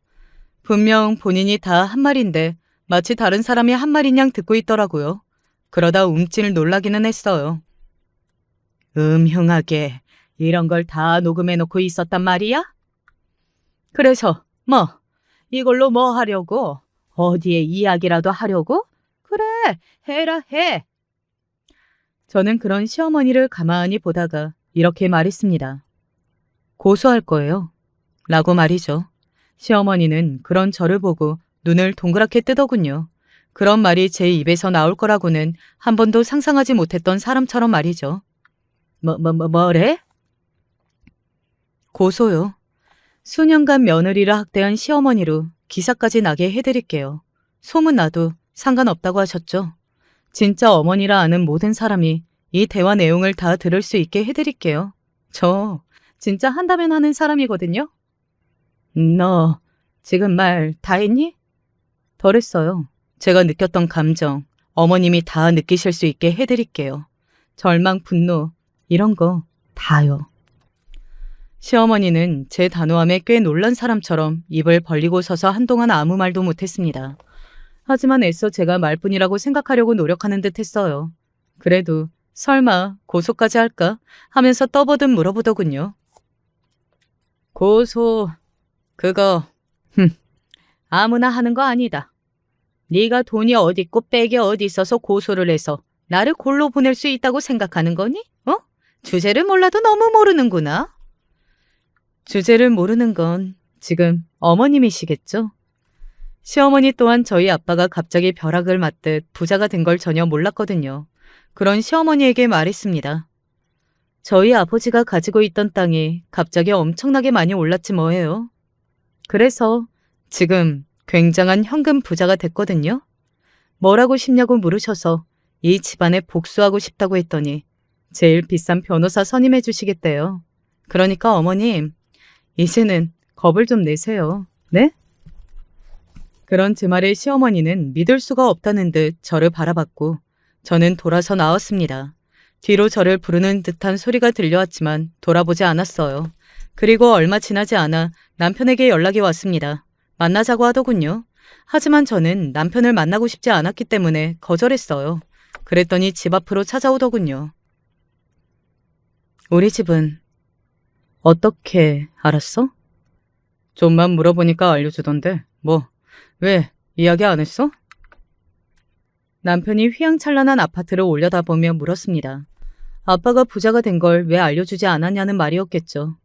분명 본인이 다 한 말인데 마치 다른 사람이 한 말인 양 듣고 있더라고요. 그러다 움찔 놀라기는 했어요. 음흉하게 이런 걸 다 녹음해놓고 있었단 말이야? 그래서 뭐 이걸로 뭐 하려고? 어디에 이야기라도 하려고? 그래, 해라 해. 저는 그런 시어머니를 가만히 보다가 이렇게 말했습니다. 고소할 거예요. 라고 말이죠. 시어머니는 그런 저를 보고 눈을 동그랗게 뜨더군요. 그런 말이 제 입에서 나올 거라고는 한 번도 상상하지 못했던 사람처럼 말이죠. 뭐래? 고소요. 수년간 며느리를 학대한 시어머니로 기사까지 나게 해드릴게요. 소문나도 상관없다고 하셨죠? 진짜 어머니라 아는 모든 사람이 이 대화 내용을 다 들을 수 있게 해드릴게요. 저 진짜 한다면 하는 사람이거든요. 너 지금 말 다 했니? 덜 했어요. 제가 느꼈던 감정, 어머님이 다 느끼실 수 있게 해드릴게요. 절망, 분노, 이런 거 다요. 시어머니는 제 단호함에 꽤 놀란 사람처럼 입을 벌리고 서서 한동안 아무 말도 못했습니다. 하지만 애써 제가 말뿐이라고 생각하려고 노력하는 듯 했어요. 그래도 설마 고소까지 할까 하면서 떠보듯 물어보더군요. 고소, 그거 아무나 하는 거 아니다. 네가 돈이 어디 있고 백이 어디 있어서 고소를 해서 나를 골로 보낼 수 있다고 생각하는 거니? 어? 주제를 몰라도 너무 모르는구나. 주제를 모르는 건 지금 어머님이시겠죠? 시어머니 또한 저희 아빠가 갑자기 벼락을 맞듯 부자가 된 걸 전혀 몰랐거든요. 그런 시어머니에게 말했습니다. 저희 아버지가 가지고 있던 땅이 갑자기 엄청나게 많이 올랐지 뭐예요. 그래서 지금 굉장한 현금 부자가 됐거든요. 뭐라고 싶냐고 물으셔서 이 집안에 복수하고 싶다고 했더니 제일 비싼 변호사 선임해 주시겠대요. 그러니까 어머님, 이제는 겁을 좀 내세요. 네? 그런 제 말에 시어머니는 믿을 수가 없다는 듯 저를 바라봤고 저는 돌아서 나왔습니다. 뒤로 저를 부르는 듯한 소리가 들려왔지만 돌아보지 않았어요. 그리고 얼마 지나지 않아 남편에게 연락이 왔습니다. 만나자고 하더군요. 하지만 저는 남편을 만나고 싶지 않았기 때문에 거절했어요. 그랬더니 집 앞으로 찾아오더군요. 우리 집은 어떻게 알았어? 좀만 물어보니까 알려주던데 뭐 왜 이야기 안 했어? 남편이 휘황찬란한 아파트를 올려다보며 물었습니다. 아빠가 부자가 된 걸 왜 알려주지 않았냐는 말이었겠죠.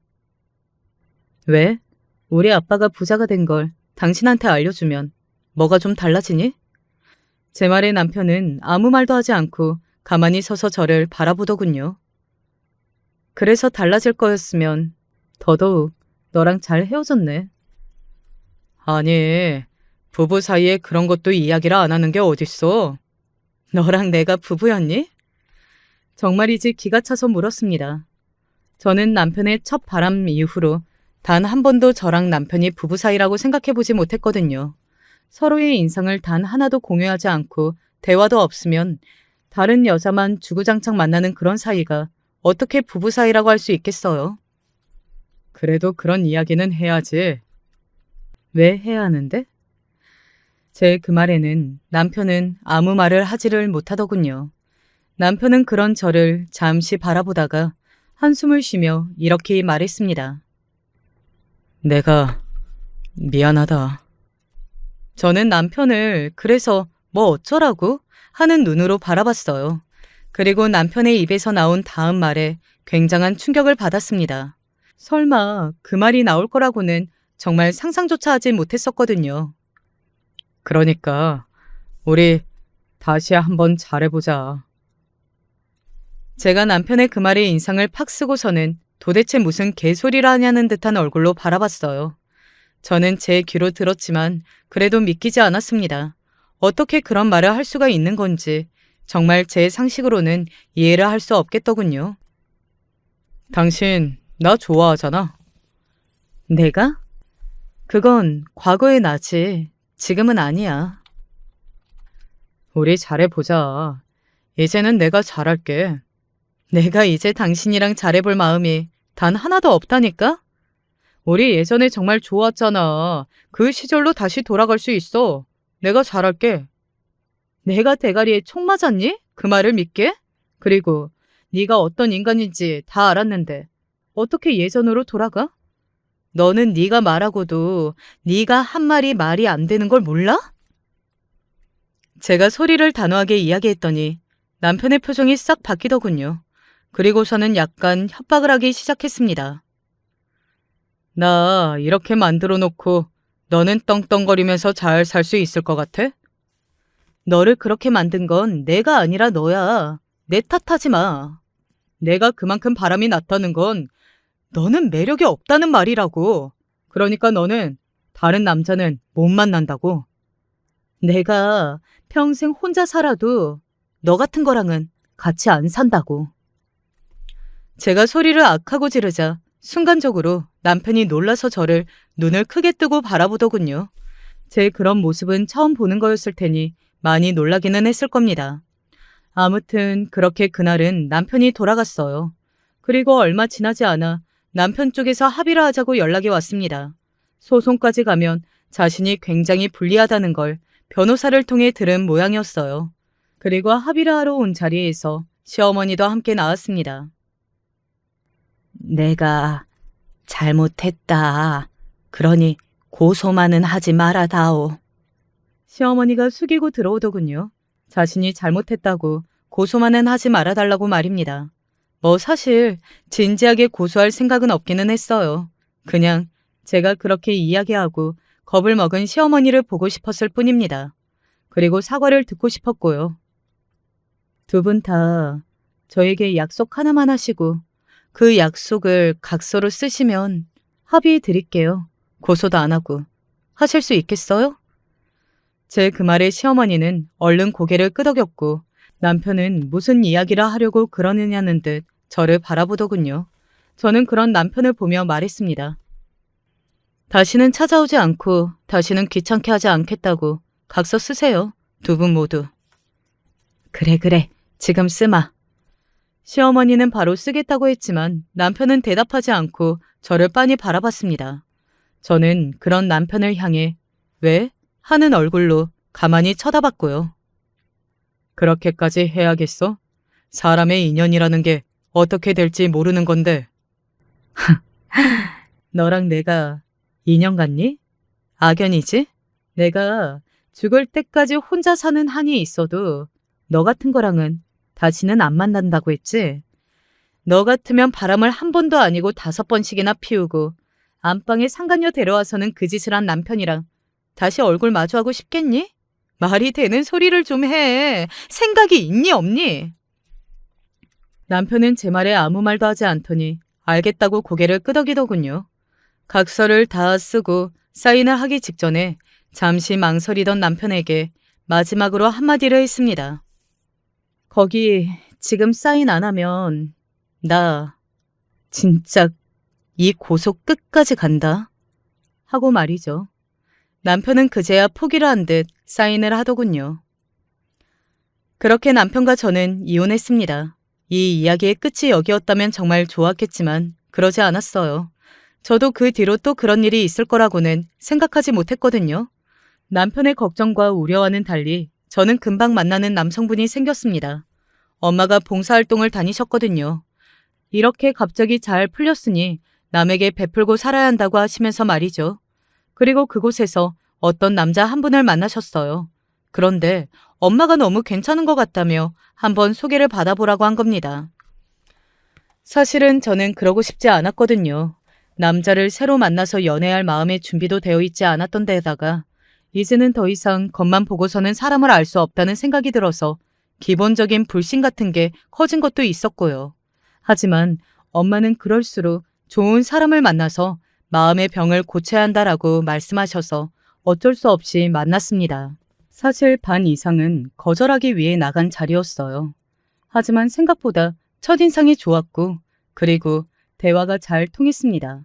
왜? 우리 아빠가 부자가 된 걸 당신한테 알려주면 뭐가 좀 달라지니? 제 말에 남편은 아무 말도 하지 않고 가만히 서서 저를 바라보더군요. 그래서 달라질 거였으면 더더욱 너랑 잘 헤어졌네. 아니, 부부 사이에 그런 것도 이야기를 안 하는 게 어딨어? 너랑 내가 부부였니? 정말이지 기가 차서 물었습니다. 저는 남편의 첫 바람 이후로 단 한 번도 저랑 남편이 부부 사이라고 생각해보지 못했거든요. 서로의 인상을 단 하나도 공유하지 않고 대화도 없으면 다른 여자만 주구장창 만나는 그런 사이가 어떻게 부부 사이라고 할 수 있겠어요? 그래도 그런 이야기는 해야지. 왜 해야 하는데? 제 그 말에는 남편은 아무 말을 하지를 못하더군요. 남편은 그런 저를 잠시 바라보다가 한숨을 쉬며 이렇게 말했습니다. 내가 미안하다. 저는 남편을 그래서 뭐 어쩌라고 하는 눈으로 바라봤어요. 그리고 남편의 입에서 나온 다음 말에 굉장한 충격을 받았습니다. 설마 그 말이 나올 거라고는 정말 상상조차 하지 못했었거든요. 그러니까 우리 다시 한번 잘해보자. 제가 남편의 그 말에 인상을 팍 쓰고서는 도대체 무슨 개소리를 하냐는 듯한 얼굴로 바라봤어요. 저는 제 귀로 들었지만 그래도 믿기지 않았습니다. 어떻게 그런 말을 할 수가 있는 건지 정말 제 상식으로는 이해를 할 수 없겠더군요. 당신 나 좋아하잖아. 내가? 그건 과거의 나지. 지금은 아니야. 우리 잘해보자. 이제는 내가 잘할게. 내가 이제 당신이랑 잘해볼 마음이 단 하나도 없다니까? 우리 예전에 정말 좋았잖아. 그 시절로 다시 돌아갈 수 있어. 내가 잘할게. 내가 대가리에 총 맞았니? 그 말을 믿게? 그리고 네가 어떤 인간인지 다 알았는데 어떻게 예전으로 돌아가? 너는 네가 말하고도 네가 한 말이 안 되는 걸 몰라? 제가 소리를 단호하게 이야기했더니 남편의 표정이 싹 바뀌더군요. 그리고서는 약간 협박을 하기 시작했습니다. 나 이렇게 만들어 놓고 너는 떵떵거리면서 잘 살 수 있을 것 같아? 너를 그렇게 만든 건 내가 아니라 너야. 내 탓하지 마. 내가 그만큼 바람이 났다는 건 너는 매력이 없다는 말이라고. 그러니까 너는 다른 남자는 못 만난다고. 내가 평생 혼자 살아도 너 같은 거랑은 같이 안 산다고. 제가 소리를 악하고 지르자 순간적으로 남편이 놀라서 저를 눈을 크게 뜨고 바라보더군요. 제 그런 모습은 처음 보는 거였을 테니 많이 놀라기는 했을 겁니다. 아무튼 그렇게 그날은 남편이 돌아갔어요. 그리고 얼마 지나지 않아 남편 쪽에서 합의를 하자고 연락이 왔습니다. 소송까지 가면 자신이 굉장히 불리하다는 걸 변호사를 통해 들은 모양이었어요. 그리고 합의를 하러 온 자리에서 시어머니도 함께 나왔습니다. 내가 잘못했다. 그러니 고소만은 하지 말아다오. 시어머니가 숙이고 들어오더군요. 자신이 잘못했다고 고소만은 하지 말아달라고 말입니다. 뭐 사실 진지하게 고소할 생각은 없기는 했어요. 그냥 제가 그렇게 이야기하고 겁을 먹은 시어머니를 보고 싶었을 뿐입니다. 그리고 사과를 듣고 싶었고요. 두 분 다 저에게 약속 하나만 하시고 그 약속을 각서로 쓰시면 합의해 드릴게요. 고소도 안 하고. 하실 수 있겠어요? 제 그 말에 시어머니는 얼른 고개를 끄덕였고 남편은 무슨 이야기를 하려고 그러느냐는 듯 저를 바라보더군요. 저는 그런 남편을 보며 말했습니다. 다시는 찾아오지 않고 다시는 귀찮게 하지 않겠다고 각서 쓰세요. 두 분 모두. 그래. 지금 쓰마. 시어머니는 바로 쓰겠다고 했지만 남편은 대답하지 않고 저를 빤히 바라봤습니다. 저는 그런 남편을 향해 왜? 하는 얼굴로 가만히 쳐다봤고요. 그렇게까지 해야겠어? 사람의 인연이라는 게 어떻게 될지 모르는 건데. 너랑 내가 인연 같니? 악연이지? 내가 죽을 때까지 혼자 사는 한이 있어도 너 같은 거랑은 다시는 안 만난다고 했지? 너 같으면 바람을 한 번도 아니고 5번씩이나 피우고 안방에 상간녀 데려와서는 그 짓을 한 남편이랑 다시 얼굴 마주하고 싶겠니? 말이 되는 소리를 좀 해. 생각이 있니 없니? 남편은 제 말에 아무 말도 하지 않더니 알겠다고 고개를 끄덕이더군요. 각서를 다 쓰고 사인을 하기 직전에 잠시 망설이던 남편에게 마지막으로 한마디를 했습니다. 거기 지금 사인 안 하면 나 진짜 이 고소 끝까지 간다. 하고 말이죠. 남편은 그제야 포기를 한 듯 사인을 하더군요. 그렇게 남편과 저는 이혼했습니다. 이 이야기의 끝이 여기였다면 정말 좋았겠지만 그러지 않았어요. 저도 그 뒤로 또 그런 일이 있을 거라고는 생각하지 못했거든요. 남편의 걱정과 우려와는 달리 저는 금방 만나는 남성분이 생겼습니다. 엄마가 봉사활동을 다니셨거든요. 이렇게 갑자기 잘 풀렸으니 남에게 베풀고 살아야 한다고 하시면서 말이죠. 그리고 그곳에서 어떤 남자 한 분을 만나셨어요. 그런데 엄마가 너무 괜찮은 것 같다며 한번 소개를 받아보라고 한 겁니다. 사실은 저는 그러고 싶지 않았거든요. 남자를 새로 만나서 연애할 마음의 준비도 되어 있지 않았던 데다가 이제는 더 이상 겉만 보고서는 사람을 알 수 없다는 생각이 들어서 기본적인 불신 같은 게 커진 것도 있었고요. 하지만 엄마는 그럴수록 좋은 사람을 만나서 마음의 병을 고쳐야 한다라고 말씀하셔서 어쩔 수 없이 만났습니다. 사실 반 이상은 거절하기 위해 나간 자리였어요. 하지만 생각보다 첫인상이 좋았고 그리고 대화가 잘 통했습니다.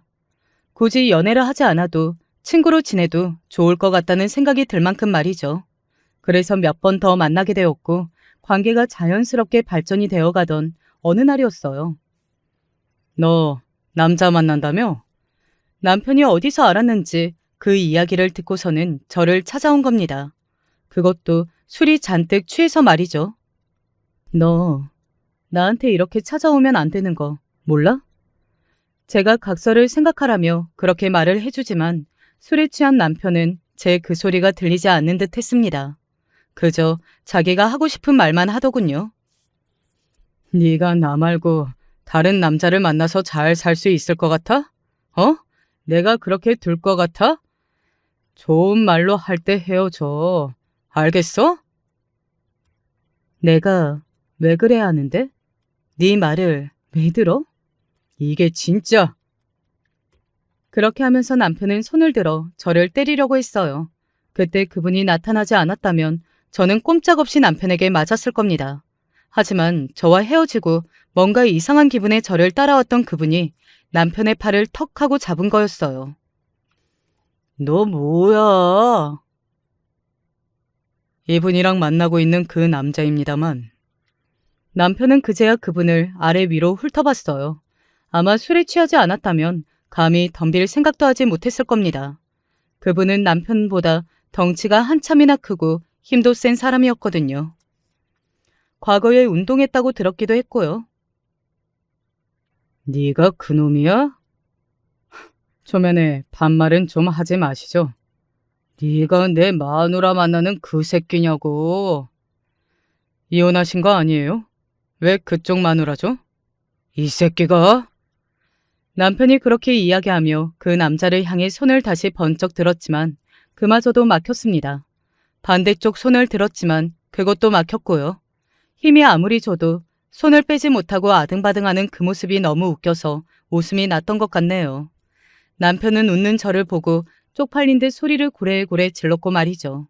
굳이 연애를 하지 않아도 친구로 지내도 좋을 것 같다는 생각이 들 만큼 말이죠. 그래서 몇 번 더 만나게 되었고 관계가 자연스럽게 발전이 되어가던 어느 날이었어요. 너 남자 만난다며? 남편이 어디서 알았는지 그 이야기를 듣고서는 저를 찾아온 겁니다. 그것도 술이 잔뜩 취해서 말이죠. 너 나한테 이렇게 찾아오면 안 되는 거 몰라? 제가 각서를 생각하라며 그렇게 말을 해주지만 술에 취한 남편은 제 그 소리가 들리지 않는 듯 했습니다. 그저 자기가 하고 싶은 말만 하더군요. 네가 나 말고 다른 남자를 만나서 잘 살 수 있을 것 같아? 내가 그렇게 둘 것 같아? 좋은 말로 할 때 헤어져. 알겠어? 내가 왜 그래야 하는데? 네 말을 왜 들어? 이게 진짜. 그렇게 하면서 남편은 손을 들어 저를 때리려고 했어요. 그때 그분이 나타나지 않았다면 저는 꼼짝없이 남편에게 맞았을 겁니다. 하지만 저와 헤어지고 뭔가 이상한 기분에 저를 따라왔던 그분이 남편의 팔을 턱 하고 잡은 거였어요. 너 뭐야? 이분이랑 만나고 있는 그 남자입니다만. 남편은 그제야 그분을 아래 위로 훑어봤어요. 아마 술에 취하지 않았다면 감히 덤빌 생각도 하지 못했을 겁니다. 그분은 남편보다 덩치가 한참이나 크고 힘도 센 사람이었거든요. 과거에 운동했다고 들었기도 했고요. 네가 그놈이야? 초면에 반말은 좀 하지 마시죠. 네가 내 마누라 만나는 그 새끼냐고. 이혼하신 거 아니에요? 왜 그쪽 마누라죠? 이 새끼가? 남편이 그렇게 이야기하며 그 남자를 향해 손을 다시 번쩍 들었지만 그마저도 막혔습니다. 반대쪽 손을 들었지만 그것도 막혔고요. 힘이 아무리 줘도 손을 빼지 못하고 아등바등하는 그 모습이 너무 웃겨서 웃음이 났던 것 같네요. 남편은 웃는 저를 보고 쪽팔린 듯 소리를 고래고래 질렀고 말이죠.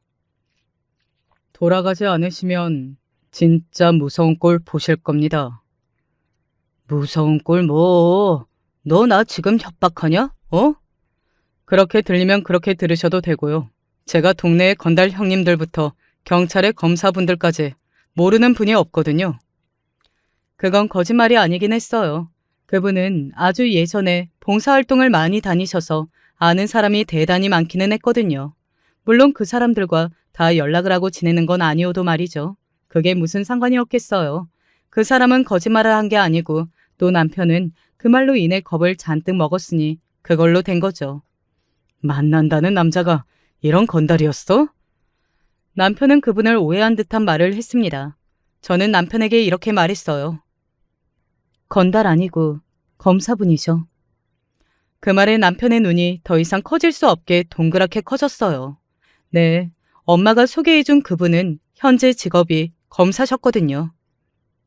돌아가지 않으시면 진짜 무서운 꼴 보실 겁니다. 무서운 꼴 뭐? 너 나 지금 협박하냐? 그렇게 들리면 그렇게 들으셔도 되고요. 제가 동네의 건달 형님들부터 경찰의 검사분들까지 모르는 분이 없거든요. 그건 거짓말이 아니긴 했어요. 그분은 아주 예전에 봉사활동을 많이 다니셔서 아는 사람이 대단히 많기는 했거든요. 물론 그 사람들과 다 연락을 하고 지내는 건 아니어도 말이죠. 그게 무슨 상관이었겠어요. 그 사람은 거짓말을 한 게 아니고 또 남편은 그 말로 인해 겁을 잔뜩 먹었으니 그걸로 된 거죠. 만난다는 남자가 이런 건달이었어? 남편은 그분을 오해한 듯한 말을 했습니다. 저는 남편에게 이렇게 말했어요. 건달 아니고 검사분이셔. 그 말에 남편의 눈이 더 이상 커질 수 없게 동그랗게 커졌어요. 네, 엄마가 소개해준 그분은 현재 직업이 검사셨거든요.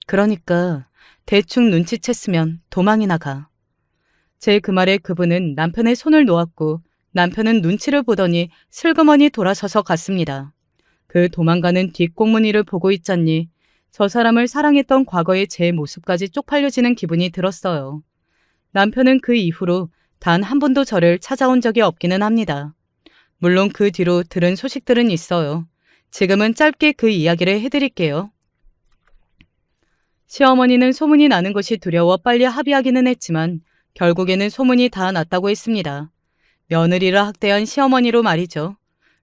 그러니까 대충 눈치챘으면 도망이 나가. 제 그 말에 그분은 남편의 손을 놓았고 남편은 눈치를 보더니 슬그머니 돌아서서 갔습니다. 그 도망가는 뒷꽁무니를 보고 있자니 저 사람을 사랑했던 과거의 제 모습까지 쪽팔려지는 기분이 들었어요. 남편은 그 이후로 단 한 번도 저를 찾아온 적이 없기는 합니다. 물론 그 뒤로 들은 소식들은 있어요. 지금은 짧게 그 이야기를 해드릴게요. 시어머니는 소문이 나는 것이 두려워 빨리 합의하기는 했지만 결국에는 소문이 다 났다고 했습니다. 며느리를 학대한 시어머니로 말이죠.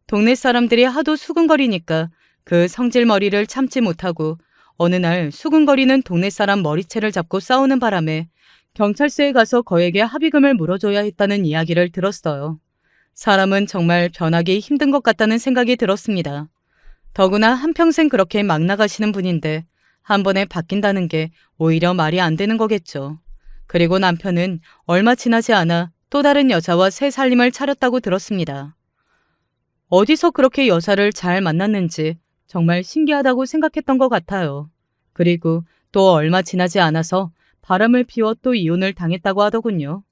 동네 사람들이 하도 수군거리니까 그 성질머리를 참지 못하고 어느 날 수군거리는 동네 사람 머리채를 잡고 싸우는 바람에 경찰서에 가서 거액의 합의금을 물어줘야 했다는 이야기를 들었어요. 사람은 정말 변하기 힘든 것 같다는 생각이 들었습니다. 더구나 한평생 그렇게 막 나가시는 분인데 한 번에 바뀐다는 게 오히려 말이 안 되는 거겠죠. 그리고 남편은 얼마 지나지 않아 또 다른 여자와 새 살림을 차렸다고 들었습니다. 어디서 그렇게 여자를 잘 만났는지 정말 신기하다고 생각했던 것 같아요. 그리고 또 얼마 지나지 않아서 바람을 피워 또 이혼을 당했다고 하더군요.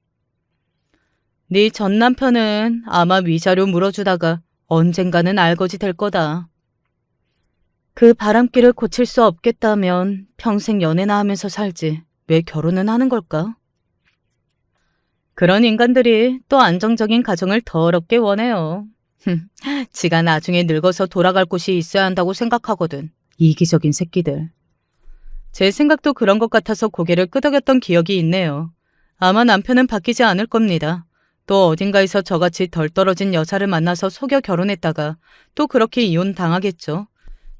네 전 남편은 아마 위자료 물어주다가 언젠가는 알거지 될 거다. 그 바람길을 고칠 수 없겠다면 평생 연애나 하면서 살지 왜 결혼은 하는 걸까? 그런 인간들이 또 안정적인 가정을 더럽게 원해요. 지가 나중에 늙어서 돌아갈 곳이 있어야 한다고 생각하거든. 이기적인 새끼들. 제 생각도 그런 것 같아서 고개를 끄덕였던 기억이 있네요. 아마 남편은 바뀌지 않을 겁니다. 또 어딘가에서 저같이 덜 떨어진 여자를 만나서 속여 결혼했다가 또 그렇게 이혼 당하겠죠.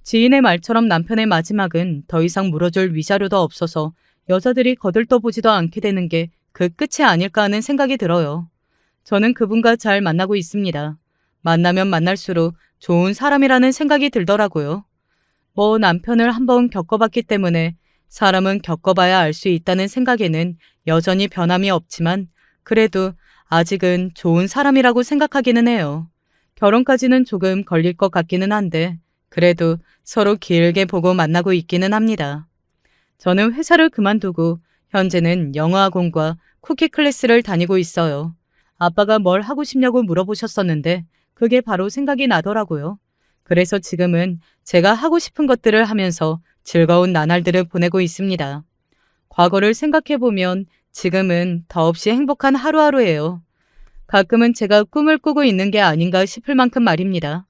지인의 말처럼 남편의 마지막은 더 이상 물어줄 위자료도 없어서 여자들이 거들떠보지도 않게 되는 게 그 끝이 아닐까 하는 생각이 들어요. 저는 그분과 잘 만나고 있습니다. 만나면 만날수록 좋은 사람이라는 생각이 들더라고요. 뭐 남편을 한번 겪어봤기 때문에 사람은 겪어봐야 알 수 있다는 생각에는 여전히 변함이 없지만 그래도 아직은 좋은 사람이라고 생각하기는 해요. 결혼까지는 조금 걸릴 것 같기는 한데 그래도 서로 길게 보고 만나고 있기는 합니다. 저는 회사를 그만두고 현재는 영어학원과 쿠키 클래스를 다니고 있어요. 아빠가 뭘 하고 싶냐고 물어보셨었는데 그게 바로 생각이 나더라고요. 그래서 지금은 제가 하고 싶은 것들을 하면서 즐거운 나날들을 보내고 있습니다. 과거를 생각해보면 지금은 더없이 행복한 하루하루예요. 가끔은 제가 꿈을 꾸고 있는 게 아닌가 싶을 만큼 말입니다.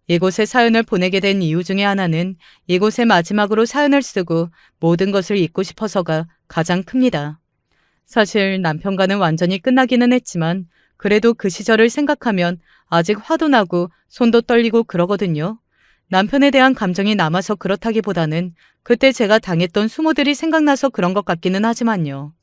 이곳에 사연을 보내게 된 이유 중에 하나는 이곳에 마지막으로 사연을 쓰고 모든 것을 잊고 싶어서가 가장 큽니다. 사실 남편과는 완전히 끝나기는 했지만 그래도 그 시절을 생각하면 아직 화도 나고 손도 떨리고 그러거든요. 남편에 대한 감정이 남아서 그렇다기보다는 그때 제가 당했던 수모들이 생각나서 그런 것 같기는 하지만요.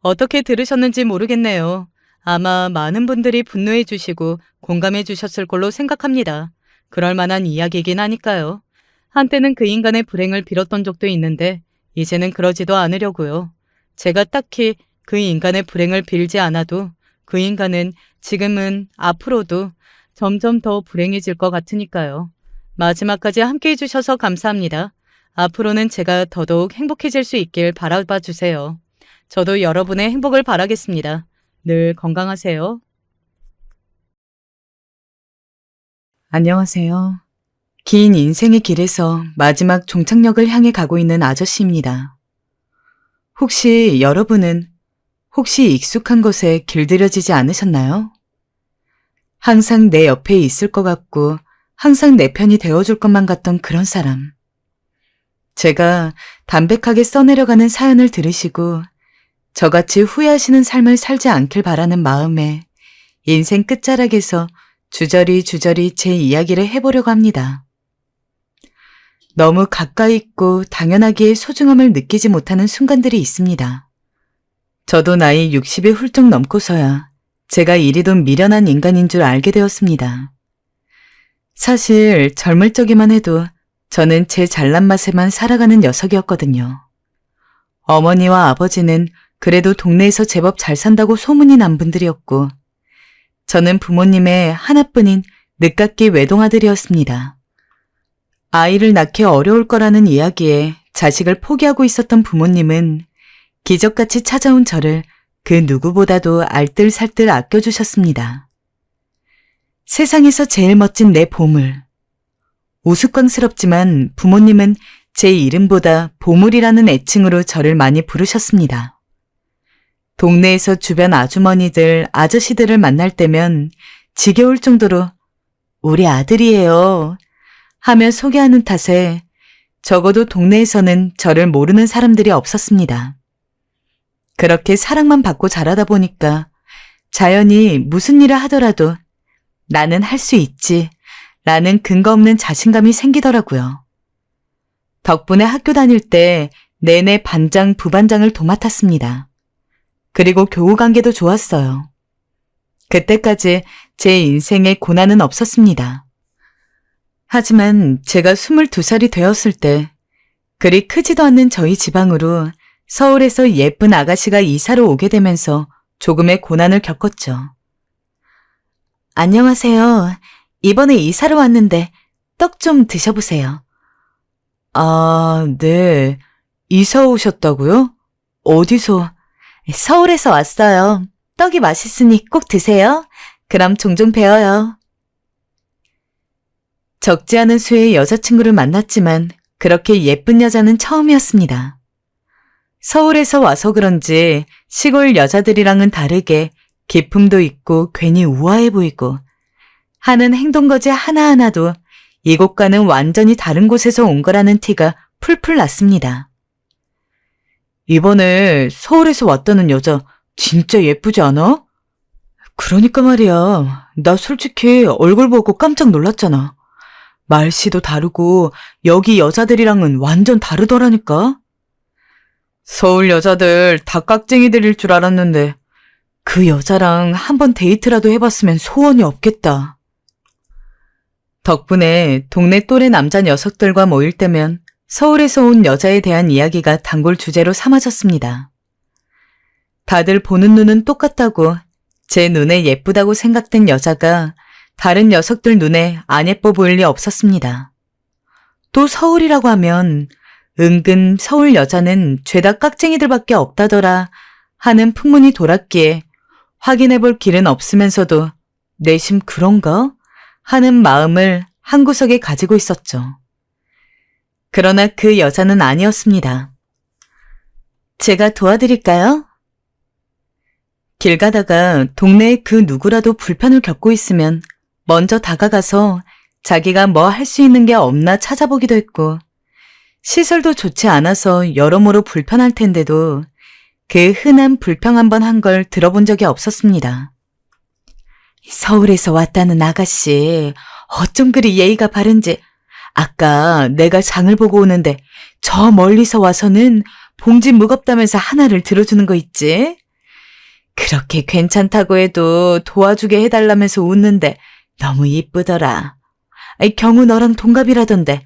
어떻게 들으셨는지 모르겠네요. 아마 많은 분들이 분노해 주시고 공감해 주셨을 걸로 생각합니다. 그럴 만한 이야기이긴 하니까요. 한때는 그 인간의 불행을 빌었던 적도 있는데 이제는 그러지도 않으려고요. 제가 딱히 그 인간의 불행을 빌지 않아도 그 인간은 지금은 앞으로도 점점 더 불행해질 것 같으니까요. 마지막까지 함께 해주셔서 감사합니다. 앞으로는 제가 더더욱 행복해질 수 있길 바라봐 주세요. 저도 여러분의 행복을 바라겠습니다. 늘 건강하세요. 안녕하세요. 긴 인생의 길에서 마지막 종착역을 향해 가고 있는 아저씨입니다. 혹시 여러분은 익숙한 것에 길들여지지 않으셨나요? 항상 내 옆에 있을 것 같고 항상 내 편이 되어줄 것만 같던 그런 사람. 제가 담백하게 써내려가는 사연을 들으시고 저같이 후회하시는 삶을 살지 않길 바라는 마음에 인생 끝자락에서 주저리 제 이야기를 해보려고 합니다. 너무 가까이 있고 당연하기에 소중함을 느끼지 못하는 순간들이 있습니다. 저도 나이 60이 훌쩍 넘고서야 제가 이리도 미련한 인간인 줄 알게 되었습니다. 사실 젊을 적에만 해도 저는 제 잘난 맛에만 살아가는 녀석이었거든요. 어머니와 아버지는 그래도 동네에서 제법 잘 산다고 소문이 난 분들이었고 저는 부모님의 하나뿐인 늦깎이 외동아들이었습니다. 아이를 낳기 어려울 거라는 이야기에 자식을 포기하고 있었던 부모님은 기적같이 찾아온 저를 그 누구보다도 알뜰살뜰 아껴주셨습니다. 세상에서 제일 멋진 내 보물. 우스꽝스럽지만 부모님은 제 이름보다 보물이라는 애칭으로 저를 많이 부르셨습니다. 동네에서 주변 아주머니들, 아저씨들을 만날 때면 지겨울 정도로 우리 아들이에요 하며 소개하는 탓에 적어도 동네에서는 저를 모르는 사람들이 없었습니다. 그렇게 사랑만 받고 자라다 보니까 자연히 무슨 일을 하더라도 나는 할 수 있지 라는 근거 없는 자신감이 생기더라고요. 덕분에 학교 다닐 때 내내 반장, 부반장을 도맡았습니다. 그리고 교우 관계도 좋았어요. 그때까지 제 인생에 고난은 없었습니다. 하지만 제가 22살이 되었을 때 그리 크지도 않는 저희 지방으로 서울에서 예쁜 아가씨가 이사를 오게 되면서 조금의 고난을 겪었죠. 안녕하세요. 이번에 이사를 왔는데 떡 좀 드셔보세요. 아, 네. 이사 오셨다고요? 어디서? 서울에서 왔어요. 떡이 맛있으니 꼭 드세요. 그럼 종종 뵈어요. 적지 않은 수의 여자친구를 만났지만 그렇게 예쁜 여자는 처음이었습니다. 서울에서 와서 그런지 시골 여자들이랑은 다르게 기품도 있고 괜히 우아해 보이고 하는 행동거지 하나하나도 이곳과는 완전히 다른 곳에서 온 거라는 티가 풀풀 났습니다. 이번에 서울에서 왔다는 여자 진짜 예쁘지 않아? 그러니까 말이야. 나 솔직히 얼굴 보고 깜짝 놀랐잖아. 말씨도 다르고 여기 여자들이랑은 완전 다르더라니까. 서울 여자들 다 깍쟁이들일 줄 알았는데 그 여자랑 한번 데이트라도 해봤으면 소원이 없겠다. 덕분에 동네 또래 남자 녀석들과 모일 때면 서울에서 온 여자에 대한 이야기가 단골 주제로 삼아졌습니다. 다들 보는 눈은 똑같다고 제 눈에 예쁘다고 생각된 여자가 다른 녀석들 눈에 안 예뻐 보일 리 없었습니다. 또 서울이라고 하면 은근 서울 여자는 죄다 깍쟁이들밖에 없다더라 하는 풍문이 돌았기에 확인해 볼 길은 없으면서도 내심 그런가? 하는 마음을 한구석에 가지고 있었죠. 그러나 그 여자는 아니었습니다. 제가 도와드릴까요? 길 가다가 동네에 그 누구라도 불편을 겪고 있으면 먼저 다가가서 자기가 뭐 할 수 있는 게 없나 찾아보기도 했고 시설도 좋지 않아서 여러모로 불편할 텐데도 그 흔한 불평 한번 한 걸 들어본 적이 없었습니다. 서울에서 왔다는 아가씨 어쩜 그리 예의가 바른지 아까 내가 장을 보고 오는데 저 멀리서 와서는 봉지 무겁다면서 하나를 들어주는 거 있지? 그렇게 괜찮다고 해도 도와주게 해달라면서 웃는데 너무 이쁘더라. 경우 너랑 동갑이라던데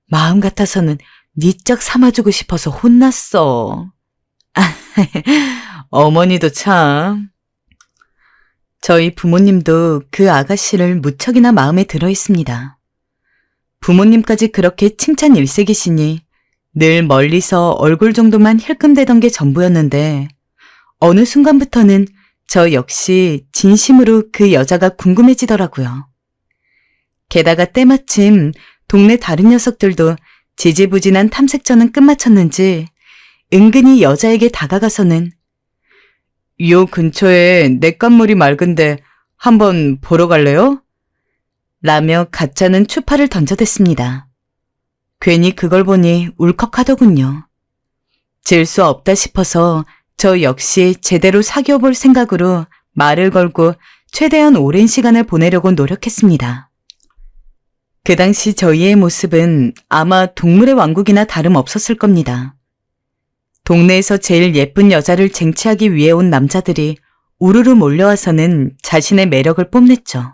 마음 같아서는 네 짝 삼아주고 싶어서 혼났어. 어머니도 참. 저희 부모님도 그 아가씨를 무척이나 마음에 들어 있습니다. 부모님까지 그렇게 칭찬 일색이시니 늘 멀리서 얼굴 정도만 힐끔대던 게 전부였는데 어느 순간부터는 저 역시 진심으로 그 여자가 궁금해지더라고요. 게다가 때마침 동네 다른 녀석들도 지지부진한 탐색전은 끝마쳤는지 은근히 여자에게 다가가서는 요 근처에 냇간물이 맑은데 한번 보러 갈래요? 라며 가짜는 추파를 던져댔습니다. 괜히 그걸 보니 울컥하더군요. 질 수 없다 싶어서 저 역시 제대로 사귀어 볼 생각으로 말을 걸고 최대한 오랜 시간을 보내려고 노력했습니다. 그 당시 저희의 모습은 아마 동물의 왕국이나 다름없었을 겁니다. 동네에서 제일 예쁜 여자를 쟁취하기 위해 온 남자들이 우르르 몰려와서는 자신의 매력을 뽐냈죠.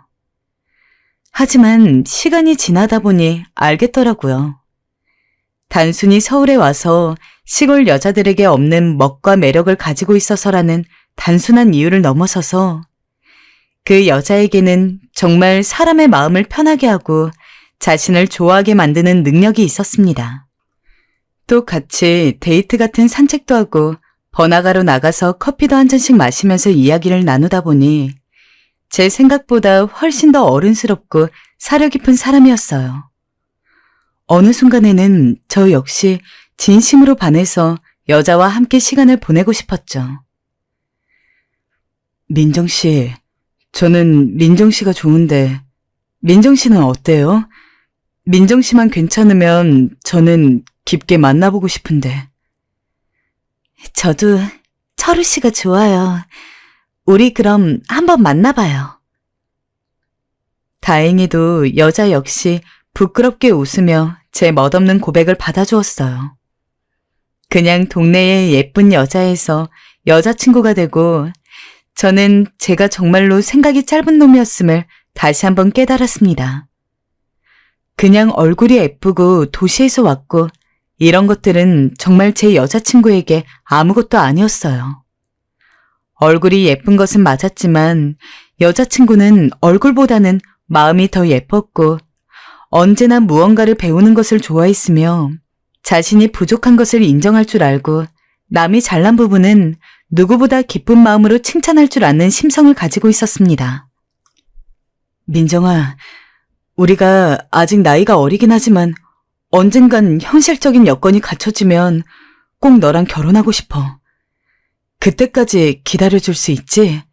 하지만 시간이 지나다 보니 알겠더라고요. 단순히 서울에 와서 시골 여자들에게 없는 멋과 매력을 가지고 있어서라는 단순한 이유를 넘어서서 그 여자에게는 정말 사람의 마음을 편하게 하고 자신을 좋아하게 만드는 능력이 있었습니다. 또 같이 데이트 같은 산책도 하고 번화가로 나가서 커피도 한 잔씩 마시면서 이야기를 나누다 보니 제 생각보다 훨씬 더 어른스럽고 사려 깊은 사람이었어요. 어느 순간에는 저 역시 진심으로 반해서 여자와 함께 시간을 보내고 싶었죠. 민정 씨, 저는 민정 씨가 좋은데 민정 씨는 어때요? 민정 씨만 괜찮으면 저는 깊게 만나보고 싶은데. 저도 철우 씨가 좋아요. 우리 그럼 한번 만나봐요. 다행히도 여자 역시 부끄럽게 웃으며 제 멋없는 고백을 받아주었어요. 그냥 동네의 예쁜 여자에서 여자친구가 되고 저는 제가 정말로 생각이 짧은 놈이었음을 다시 한번 깨달았습니다. 그냥 얼굴이 예쁘고 도시에서 왔고 이런 것들은 정말 제 여자친구에게 아무것도 아니었어요. 얼굴이 예쁜 것은 맞았지만 여자친구는 얼굴보다는 마음이 더 예뻤고 언제나 무언가를 배우는 것을 좋아했으며 자신이 부족한 것을 인정할 줄 알고 남이 잘난 부분은 누구보다 기쁜 마음으로 칭찬할 줄 아는 심성을 가지고 있었습니다. 민정아, 우리가 아직 나이가 어리긴 하지만 언젠간 현실적인 여건이 갖춰지면 꼭 너랑 결혼하고 싶어. 그때까지 기다려줄 수 있지?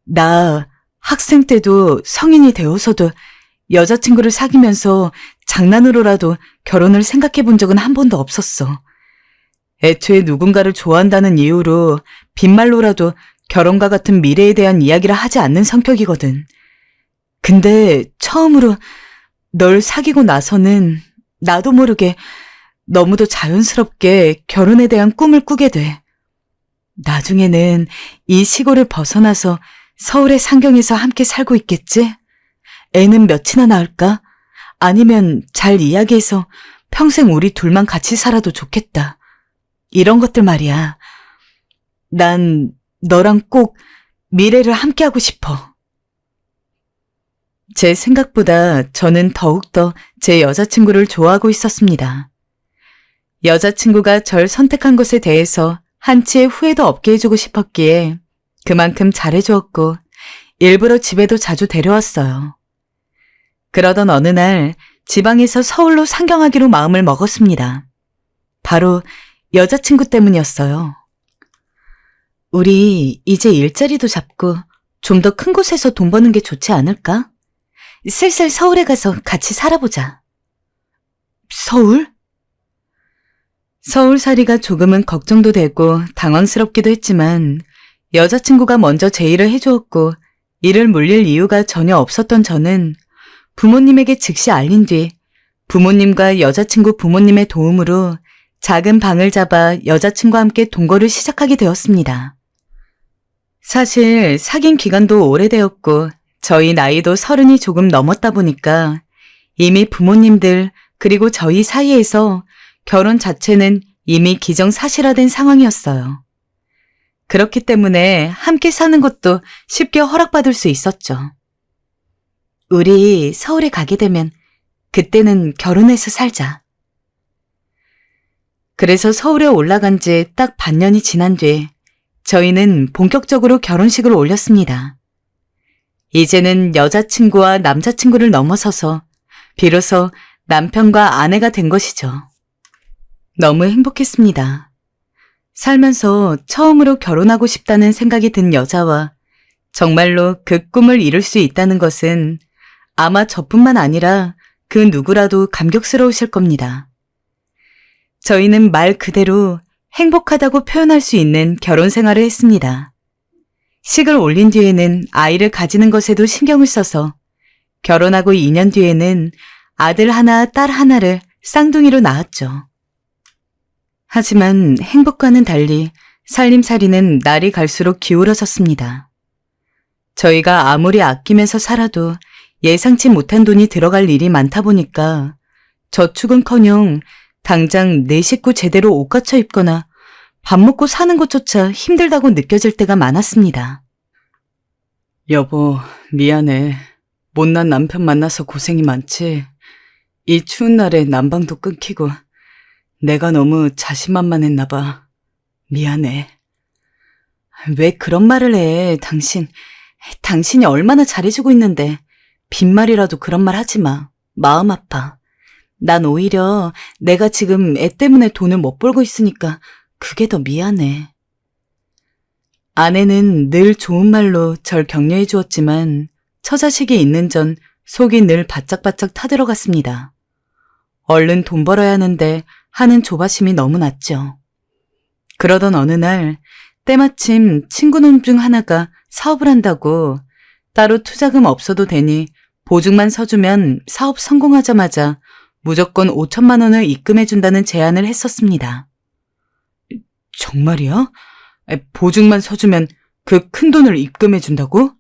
나 학생 때도 성인이 되어서도 여자친구를 사귀면서 장난으로라도 결혼을 생각해 본 적은 한 번도 없었어. 애초에 누군가를 좋아한다는 이유로 빈말로라도 결혼과 같은 미래에 대한 이야기를 하지 않는 성격이거든. 근데 처음으로 널 사귀고 나서는 나도 모르게 너무도 자연스럽게 결혼에 대한 꿈을 꾸게 돼. 나중에는 이 시골을 벗어나서 서울의 상경에서 함께 살고 있겠지? 애는 몇이나 낳을까? 아니면 잘 이야기해서 평생 우리 둘만 같이 살아도 좋겠다. 이런 것들 말이야. 난 너랑 꼭 미래를 함께하고 싶어. 제 생각보다 저는 더욱더 제 여자친구를 좋아하고 있었습니다. 여자친구가 절 선택한 것에 대해서 한치의 후회도 없게 해주고 싶었기에 그만큼 잘해주었고 일부러 집에도 자주 데려왔어요. 그러던 어느 날 지방에서 서울로 상경하기로 마음을 먹었습니다. 바로 여자친구 때문이었어요. 우리 이제 일자리도 잡고 좀 더 큰 곳에서 돈 버는 게 좋지 않을까? 슬슬 서울에 가서 같이 살아보자. 서울? 서울살이가 조금은 걱정도 되고 당황스럽기도 했지만 여자친구가 먼저 제의를 해주었고 이를 물릴 이유가 전혀 없었던 저는 부모님에게 즉시 알린 뒤 부모님과 여자친구 부모님의 도움으로 작은 방을 잡아 여자친구와 함께 동거를 시작하게 되었습니다. 사실 사귄 기간도 오래되었고 저희 나이도 30이 조금 넘었다 보니까 이미 부모님들 그리고 저희 사이에서 결혼 자체는 이미 기정사실화된 상황이었어요. 그렇기 때문에 함께 사는 것도 쉽게 허락받을 수 있었죠. 우리 서울에 가게 되면 그때는 결혼해서 살자. 그래서 서울에 올라간 지 딱 반년이 지난 뒤 저희는 본격적으로 결혼식을 올렸습니다. 이제는 여자친구와 남자친구를 넘어서서 비로소 남편과 아내가 된 것이죠. 너무 행복했습니다. 살면서 처음으로 결혼하고 싶다는 생각이 든 여자와 정말로 그 꿈을 이룰 수 있다는 것은 아마 저뿐만 아니라 그 누구라도 감격스러우실 겁니다. 저희는 말 그대로 행복하다고 표현할 수 있는 결혼 생활을 했습니다. 식을 올린 뒤에는 아이를 가지는 것에도 신경을 써서 결혼하고 2년 뒤에는 아들 하나, 딸 하나를 쌍둥이로 낳았죠. 하지만 행복과는 달리 살림살이는 날이 갈수록 기울어졌습니다. 저희가 아무리 아끼면서 살아도 예상치 못한 돈이 들어갈 일이 많다 보니까 저축은커녕 당장 내 식구 제대로 옷 갖춰 입거나 밥 먹고 사는 것조차 힘들다고 느껴질 때가 많았습니다. 여보, 미안해. 못난 남편 만나서 고생이 많지. 이 추운 날에 난방도 끊기고 내가 너무 자신만만했나 봐. 미안해. 왜 그런 말을 해, 당신. 당신이 얼마나 잘해주고 있는데 빈말이라도 그런 말 하지 마. 마음 아파. 난 오히려 내가 지금 애 때문에 돈을 못 벌고 있으니까 그게 더 미안해. 아내는 늘 좋은 말로 절 격려해 주었지만 처자식이 있는 전 속이 늘 바짝바짝 타들어갔습니다. 얼른 돈 벌어야 하는데 하는 조바심이 너무 났죠. 그러던 어느 날 때마침 친구놈 중 하나가 사업을 한다고 따로 투자금 없어도 되니 보증만 서주면 사업 성공하자마자 무조건 5천만 원을 입금해준다는 제안을 했었습니다. 정말이야? 보증만 서주면 그 큰 돈을 입금해준다고?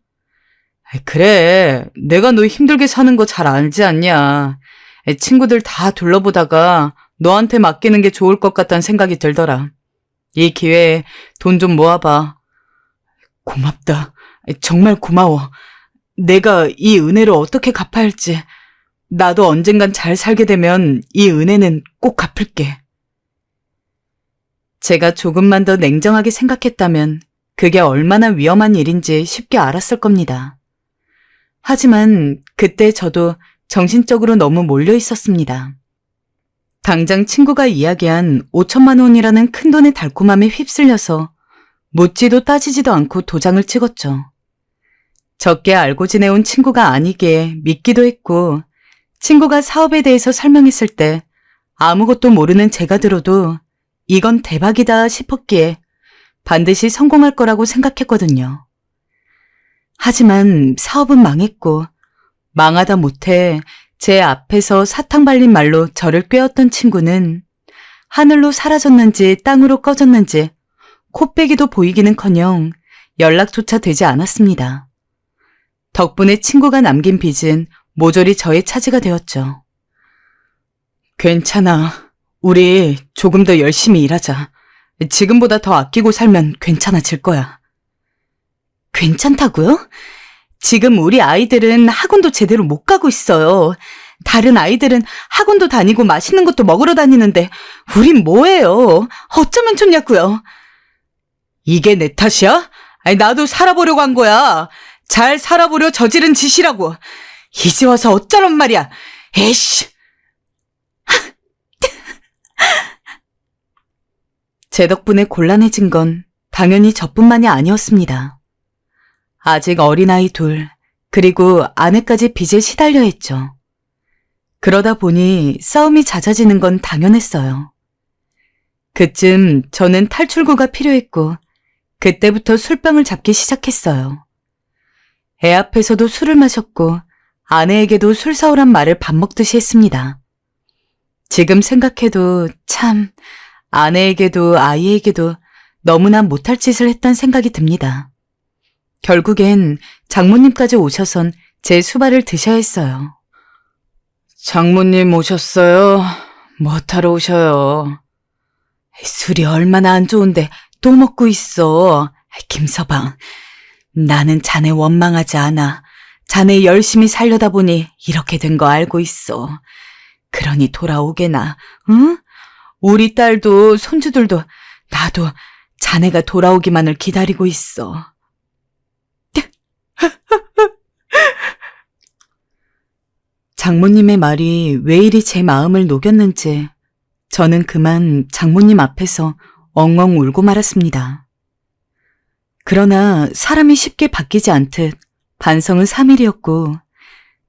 그래, 내가 너 힘들게 사는 거 잘 알지 않냐. 친구들 다 둘러보다가 너한테 맡기는 게 좋을 것 같다는 생각이 들더라. 이 기회에 돈 좀 모아봐. 고맙다. 정말 고마워. 내가 이 은혜를 어떻게 갚아야 할지. 나도 언젠간 잘 살게 되면 이 은혜는 꼭 갚을게. 제가 조금만 더 냉정하게 생각했다면 그게 얼마나 위험한 일인지 쉽게 알았을 겁니다. 하지만 그때 저도 정신적으로 너무 몰려 있었습니다. 당장 친구가 이야기한 5천만 원이라는 큰돈의 달콤함에 휩쓸려서 묻지도 따지지도 않고 도장을 찍었죠. 적게 알고 지내온 친구가 아니기에 믿기도 했고, 친구가 사업에 대해서 설명했을 때 아무것도 모르는 제가 들어도 이건 대박이다 싶었기에 반드시 성공할 거라고 생각했거든요. 하지만 사업은 망했고, 망하다 못해 제 앞에서 사탕 발린 말로 저를 꿰었던 친구는 하늘로 사라졌는지 땅으로 꺼졌는지 코빼기도 보이기는커녕 연락조차 되지 않았습니다. 덕분에 친구가 남긴 빚은 모조리 저의 차지가 되었죠. 괜찮아. 우리 조금 더 열심히 일하자. 지금보다 더 아끼고 살면 괜찮아질 거야. 괜찮다고요? 지금 우리 아이들은 학원도 제대로 못 가고 있어요. 다른 아이들은 학원도 다니고 맛있는 것도 먹으러 다니는데 우린 뭐예요? 어쩌면 좋냐고요? 이게 내 탓이야? 아니, 나도 살아보려고 한 거야. 잘 살아보려 저지른 짓이라고. 이제 와서 어쩌란 말이야. 에이씨. 제 덕분에 곤란해진 건 당연히 저뿐만이 아니었습니다. 아직 어린아이 둘, 그리고 아내까지 빚에 시달려 했죠. 그러다 보니 싸움이 잦아지는 건 당연했어요. 그쯤 저는 탈출구가 필요했고 그때부터 술병을 잡기 시작했어요. 애 앞에서도 술을 마셨고 아내에게도 술 사오란 말을 밥 먹듯이 했습니다. 지금 생각해도 참 아내에게도 아이에게도 너무나 못할 짓을 했단 생각이 듭니다. 결국엔 장모님까지 오셔선 제 수발을 드셔야 했어요. 장모님 오셨어요? 뭐하러 오셔요? 술이 얼마나 안 좋은데 또 먹고 있어. 김서방, 나는 자네 원망하지 않아. 자네 열심히 살려다 보니 이렇게 된 거 알고 있어. 그러니 돌아오게나, 응? 우리 딸도 손주들도 나도 자네가 돌아오기만을 기다리고 있어. 장모님의 말이 왜 이리 제 마음을 녹였는지 저는 그만 장모님 앞에서 엉엉 울고 말았습니다. 그러나 사람이 쉽게 바뀌지 않듯 반성은 3일이었고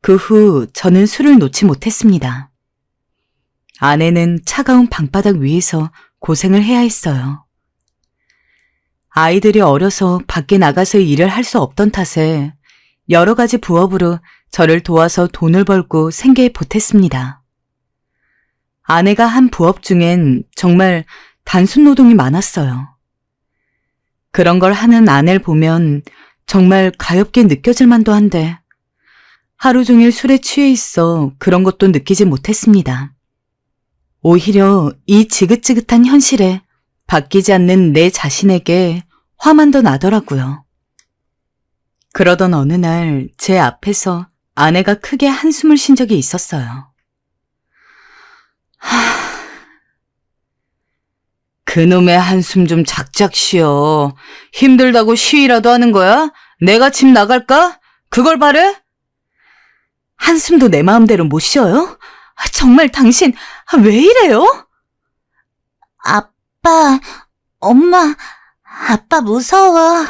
그 후 저는 술을 놓지 못했습니다. 아내는 차가운 방바닥 위에서 고생을 해야 했어요. 아이들이 어려서 밖에 나가서 일을 할 수 없던 탓에 여러 가지 부업으로 저를 도와서 돈을 벌고 생계에 보탰습니다. 아내가 한 부업 중엔 정말 단순 노동이 많았어요. 그런 걸 하는 아내를 보면 정말 가엾게 느껴질 만도 한데 하루 종일 술에 취해 있어 그런 것도 느끼지 못했습니다. 오히려 이 지긋지긋한 현실에 바뀌지 않는 내 자신에게 화만 더 나더라고요. 그러던 어느 날 제 앞에서 아내가 크게 한숨을 쉰 적이 있었어요. 그놈의 한숨 좀 작작 쉬어. 힘들다고 쉬이라도 하는 거야? 내가 집 나갈까? 그걸 바래? 한숨도 내 마음대로 못 쉬어요? 정말 당신 왜 이래요? 아빠, 엄마, 아빠 무서워.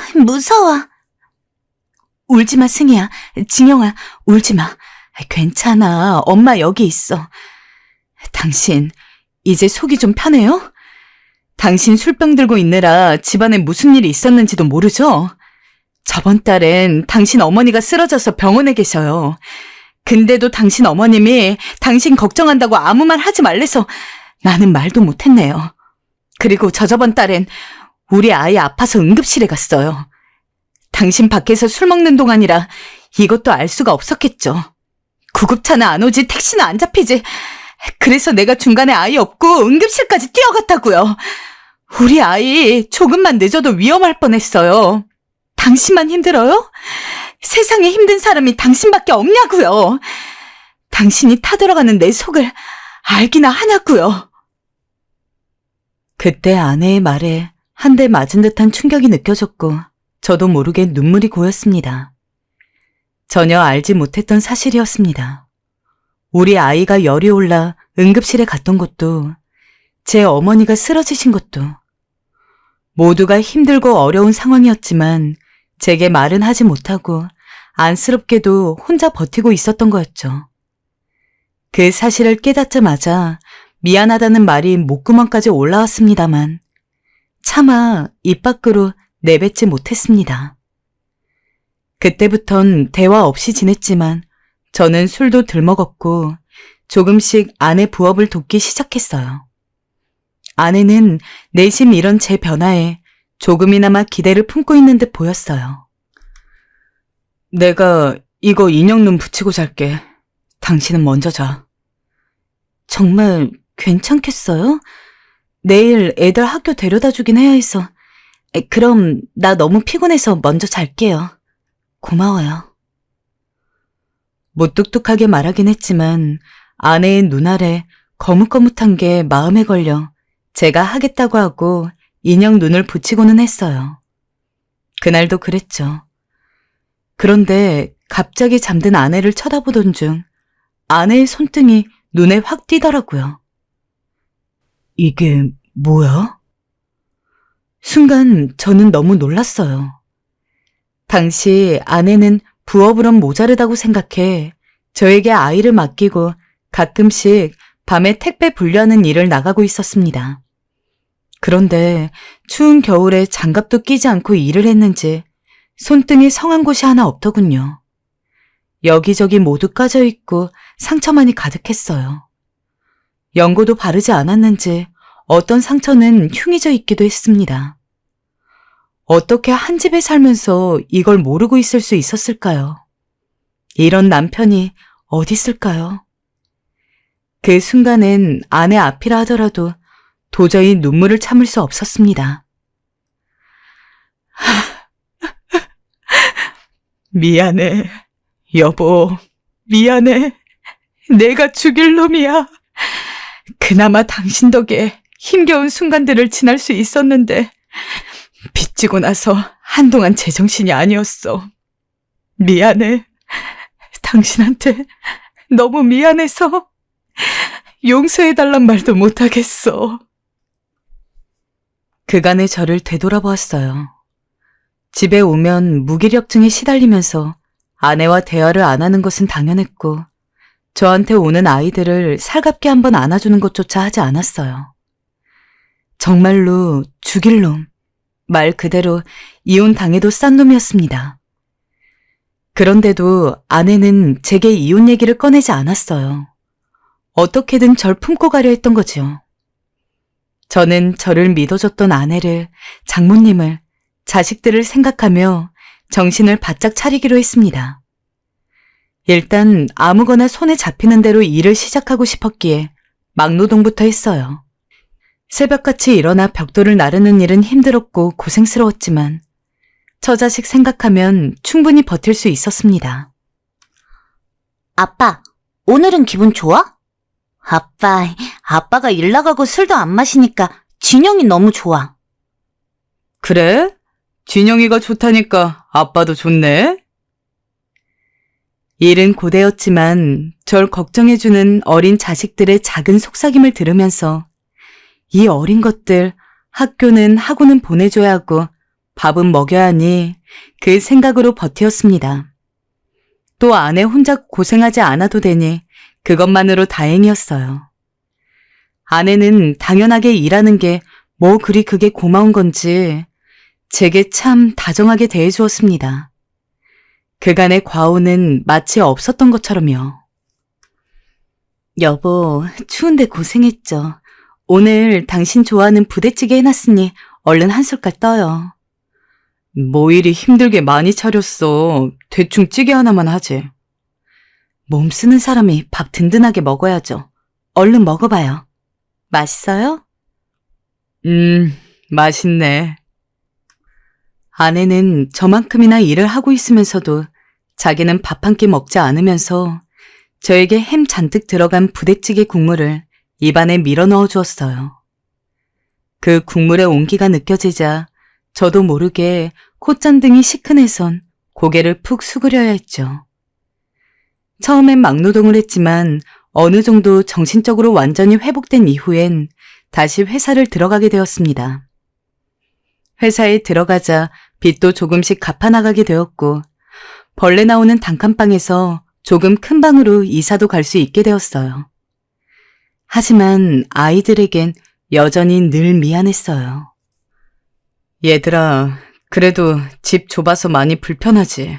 울지마, 승희야. 진영아, 울지마. 괜찮아. 엄마 여기 있어. 당신, 이제 속이 좀 편해요? 당신 술병 들고 있느라 집안에 무슨 일이 있었는지도 모르죠? 저번 달엔 당신 어머니가 쓰러져서 병원에 계셔요. 근데도 당신 어머님이 당신 걱정한다고 아무 말 하지 말래서 나는 말도 못했네요. 그리고 저저번 달엔 우리 아이 아파서 응급실에 갔어요. 당신 밖에서 술 먹는 동안이라 이것도 알 수가 없었겠죠. 구급차는 안 오지, 택시는 안 잡히지. 그래서 내가 중간에 아이 없고 응급실까지 뛰어갔다고요. 우리 아이 조금만 늦어도 위험할 뻔했어요. 당신만 힘들어요? 세상에 힘든 사람이 당신밖에 없냐고요. 당신이 타들어가는 내 속을 알기나 하냐고요. 그때 아내의 말에 한 대 맞은 듯한 충격이 느껴졌고 저도 모르게 눈물이 고였습니다. 전혀 알지 못했던 사실이었습니다. 우리 아이가 열이 올라 응급실에 갔던 것도, 제 어머니가 쓰러지신 것도, 모두가 힘들고 어려운 상황이었지만 제게 말은 하지 못하고 안쓰럽게도 혼자 버티고 있었던 거였죠. 그 사실을 깨닫자마자 미안하다는 말이 목구멍까지 올라왔습니다만 차마 입 밖으로 내뱉지 못했습니다. 그때부턴 대화 없이 지냈지만 저는 술도 덜 먹었고 조금씩 아내 부업을 돕기 시작했어요. 아내는 내심 이런 제 변화에 조금이나마 기대를 품고 있는 듯 보였어요. 내가 이거 인형눈 붙이고 잘게. 당신은 먼저 자. 정말 괜찮겠어요? 내일 애들 학교 데려다 주긴 해야 해서. 그럼 나 너무 피곤해서 먼저 잘게요. 고마워요. 무뚝뚝하게 말하긴 했지만 아내의 눈 아래 거뭇거뭇한 게 마음에 걸려 제가 하겠다고 하고 인형 눈을 붙이고는 했어요. 그날도 그랬죠. 그런데 갑자기 잠든 아내를 쳐다보던 중 아내의 손등이 눈에 확 띄더라고요. 이게 뭐야? 순간 저는 너무 놀랐어요. 당시 아내는 부업으론 모자르다고 생각해 저에게 아이를 맡기고 가끔씩 밤에 택배 분류하는 일을 나가고 있었습니다. 그런데 추운 겨울에 장갑도 끼지 않고 일을 했는지 손등에 성한 곳이 하나 없더군요. 여기저기 모두 까져 있고 상처만이 가득했어요. 연고도 바르지 않았는지 어떤 상처는 흉해져 있기도 했습니다. 어떻게 한 집에 살면서 이걸 모르고 있을 수 있었을까요? 이런 남편이 어디 있을까요? 그 순간엔 아내 앞이라 하더라도 도저히 눈물을 참을 수 없었습니다. 미안해. 여보, 미안해. 내가 죽일 놈이야. 그나마 당신 덕에 힘겨운 순간들을 지날 수 있었는데 빚지고 나서 한동안 제정신이 아니었어. 미안해. 당신한테 너무 미안해서 용서해달란 말도 못하겠어. 그간의 저를 되돌아보았어요. 집에 오면 무기력증에 시달리면서 아내와 대화를 안 하는 것은 당연했고 저한테 오는 아이들을 살갑게 한번 안아주는 것조차 하지 않았어요. 정말로 죽일 놈, 말 그대로 이혼당해도 싼 놈이었습니다. 그런데도 아내는 제게 이혼 얘기를 꺼내지 않았어요. 어떻게든 절 품고 가려 했던 거지요. 저는 저를 믿어줬던 아내를, 장모님을, 자식들을 생각하며 정신을 바짝 차리기로 했습니다. 일단 아무거나 손에 잡히는 대로 일을 시작하고 싶었기에 막노동부터 했어요. 새벽같이 일어나 벽돌을 나르는 일은 힘들었고 고생스러웠지만 처자식 생각하면 충분히 버틸 수 있었습니다. 아빠, 오늘은 기분 좋아? 아빠가 일 나가고 술도 안 마시니까 진영이 너무 좋아. 그래? 진영이가 좋다니까 아빠도 좋네? 일은 고되었지만 절 걱정해주는 어린 자식들의 작은 속삭임을 들으면서 이 어린 것들 학교는 학원은 보내줘야 하고 밥은 먹여야 하니 그 생각으로 버티었습니다. 또 아내 혼자 고생하지 않아도 되니 그것만으로 다행이었어요. 아내는 당연하게 일하는 게 뭐 그리 그게 고마운 건지 제게 참 다정하게 대해주었습니다. 그간의 과오는 마치 없었던 것처럼요. 여보, 추운데 고생했죠. 오늘 당신 좋아하는 부대찌개 해놨으니 얼른 한 숟갈 떠요. 뭐 이리 힘들게 많이 차렸어. 대충 찌개 하나만 하지. 몸 쓰는 사람이 밥 든든하게 먹어야죠. 얼른 먹어봐요. 맛있어요? 맛있네. 아내는 저만큼이나 일을 하고 있으면서도 자기는 밥 한 끼 먹지 않으면서 저에게 햄 잔뜩 들어간 부대찌개 국물을 입안에 밀어 넣어 주었어요. 그 국물의 온기가 느껴지자 저도 모르게 콧잔등이 시큰해선 고개를 푹 수그려야 했죠. 처음엔 막노동을 했지만 어느 정도 정신적으로 완전히 회복된 이후엔 다시 회사를 들어가게 되었습니다. 회사에 들어가자 빚도 조금씩 갚아나가게 되었고 벌레 나오는 단칸방에서 조금 큰 방으로 이사도 갈 수 있게 되었어요. 하지만 아이들에겐 여전히 늘 미안했어요. 얘들아, 그래도 집 좁아서 많이 불편하지?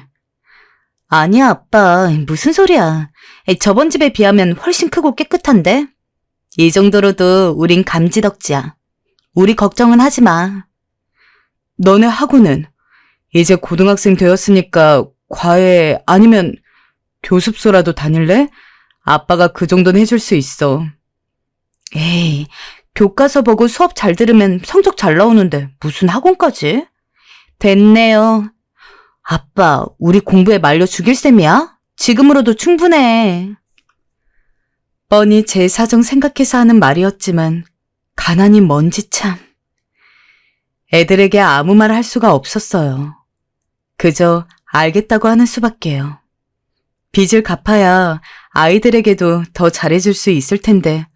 아니야, 아빠. 무슨 소리야. 저번 집에 비하면 훨씬 크고 깨끗한데? 이 정도로도 우린 감지덕지야. 우리 걱정은 하지 마. 너네 학우는 이제 고등학생 되었으니까 과외 아니면 교습소라도 다닐래? 아빠가 그 정도는 해줄 수 있어. 에이, 교과서 보고 수업 잘 들으면 성적 잘 나오는데 무슨 학원까지? 됐네요. 아빠, 우리 공부에 말려 죽일 셈이야? 지금으로도 충분해. 뻔히 제 사정 생각해서 하는 말이었지만 가난이 뭔지 참. 애들에게 아무 말 할 수가 없었어요. 그저 알겠다고 하는 수밖에요. 빚을 갚아야 아이들에게도 더 잘해줄 수 있을 텐데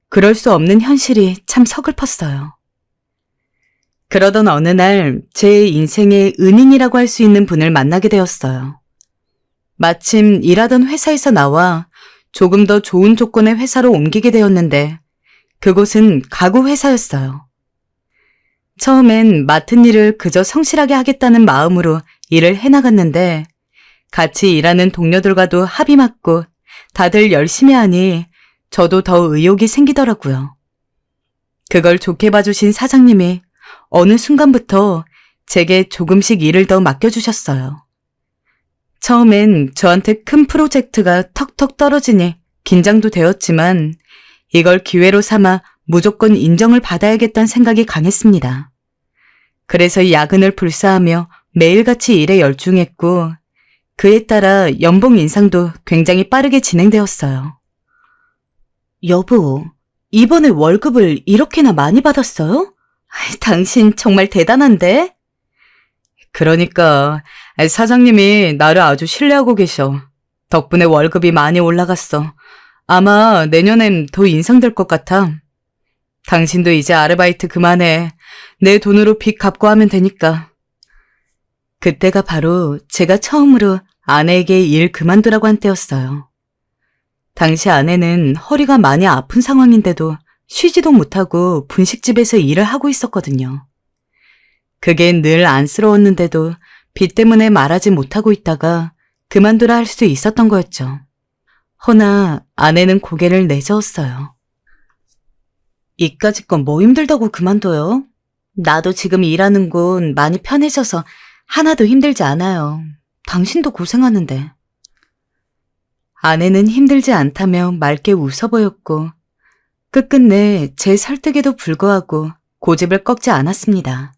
그럴 수 없는 현실이 참 서글펐어요. 그러던 어느 날 제 인생의 은인이라고 할 수 있는 분을 만나게 되었어요. 마침 일하던 회사에서 나와 조금 더 좋은 조건의 회사로 옮기게 되었는데 그곳은 가구 회사였어요. 처음엔 맡은 일을 그저 성실하게 하겠다는 마음으로 일을 해나갔는데 같이 일하는 동료들과도 합이 맞고 다들 열심히 하니 저도 더 의욕이 생기더라고요. 그걸 좋게 봐주신 사장님이 어느 순간부터 제게 조금씩 일을 더 맡겨주셨어요. 처음엔 저한테 큰 프로젝트가 턱턱 떨어지니 긴장도 되었지만 이걸 기회로 삼아 무조건 인정을 받아야겠다는 생각이 강했습니다. 그래서 야근을 불사하며 매일같이 일에 열중했고 그에 따라 연봉 인상도 굉장히 빠르게 진행되었어요. 여보, 이번에 월급을 이렇게나 많이 받았어요? 당신 정말 대단한데? 그러니까 사장님이 나를 아주 신뢰하고 계셔. 덕분에 월급이 많이 올라갔어. 아마 내년엔 더 인상될 것 같아. 당신도 이제 아르바이트 그만해. 내 돈으로 빚 갚고 하면 되니까. 그때가 바로 제가 처음으로 아내에게 일 그만두라고 한 때였어요. 당시 아내는 허리가 많이 아픈 상황인데도 쉬지도 못하고 분식집에서 일을 하고 있었거든요. 그게 늘 안쓰러웠는데도 빚 때문에 말하지 못하고 있다가 그만두라 할 수 있었던 거였죠. 허나 아내는 고개를 내저었어요. 이까짓 건 뭐 힘들다고 그만둬요? 나도 지금 일하는 곳 많이 편해져서 하나도 힘들지 않아요. 당신도 고생하는데. 아내는 힘들지 않다며 맑게 웃어 보였고 끝끝내 제 설득에도 불구하고 고집을 꺾지 않았습니다.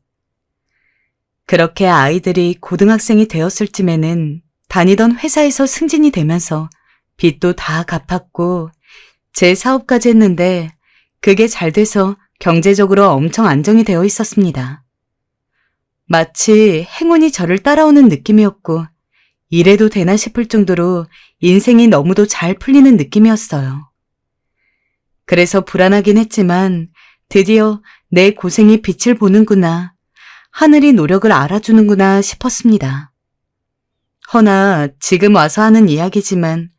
그렇게 아이들이 고등학생이 되었을 쯤에는 다니던 회사에서 승진이 되면서 빚도 다 갚았고 제 사업까지 했는데 그게 잘 돼서 경제적으로 엄청 안정이 되어 있었습니다. 마치 행운이 저를 따라오는 느낌이었고 이래도 되나 싶을 정도로 인생이 너무도 잘 풀리는 느낌이었어요. 그래서 불안하긴 했지만 드디어 내 고생이 빛을 보는구나, 하늘이 노력을 알아주는구나 싶었습니다. 허나 지금 와서 하는 이야기지만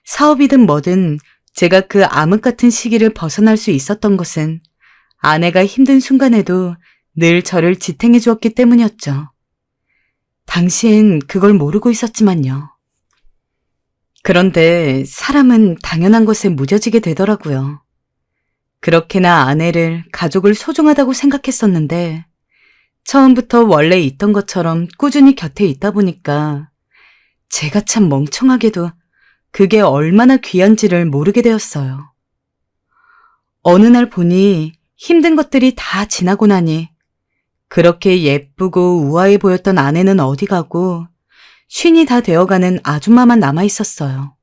사업이든 뭐든 제가 그 암흑 같은 시기를 벗어날 수 있었던 것은 아내가 힘든 순간에도 늘 저를 지탱해 주었기 때문이었죠. 당시엔 그걸 모르고 있었지만요. 그런데 사람은 당연한 것에 무뎌지게 되더라고요. 그렇게나 아내를, 가족을 소중하다고 생각했었는데 처음부터 원래 있던 것처럼 꾸준히 곁에 있다 보니까 제가 참 멍청하게도 그게 얼마나 귀한지를 모르게 되었어요. 어느 날 보니 힘든 것들이 다 지나고 나니 그렇게 예쁘고 우아해 보였던 아내는 어디 가고 쉰이 다 되어가는 아줌마만 남아있었어요.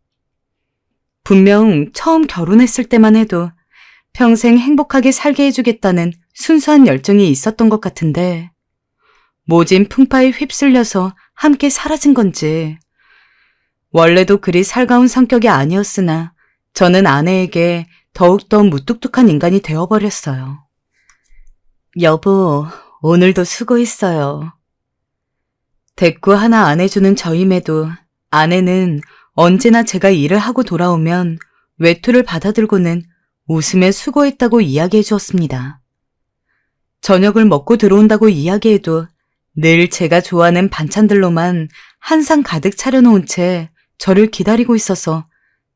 분명 처음 결혼했을 때만 해도 평생 행복하게 살게 해주겠다는 순수한 열정이 있었던 것 같은데 모진 풍파에 휩쓸려서 함께 사라진 건지 원래도 그리 살가운 성격이 아니었으나 저는 아내에게 더욱더 무뚝뚝한 인간이 되어버렸어요. 여보, 오늘도 수고했어요. 대꾸 하나 안 해주는 저임에도 아내는 언제나 제가 일을 하고 돌아오면 외투를 받아들고는 웃으며 수고했다고 이야기해 주었습니다. 저녁을 먹고 들어온다고 이야기해도 늘 제가 좋아하는 반찬들로만 한 상 가득 차려놓은 채 저를 기다리고 있어서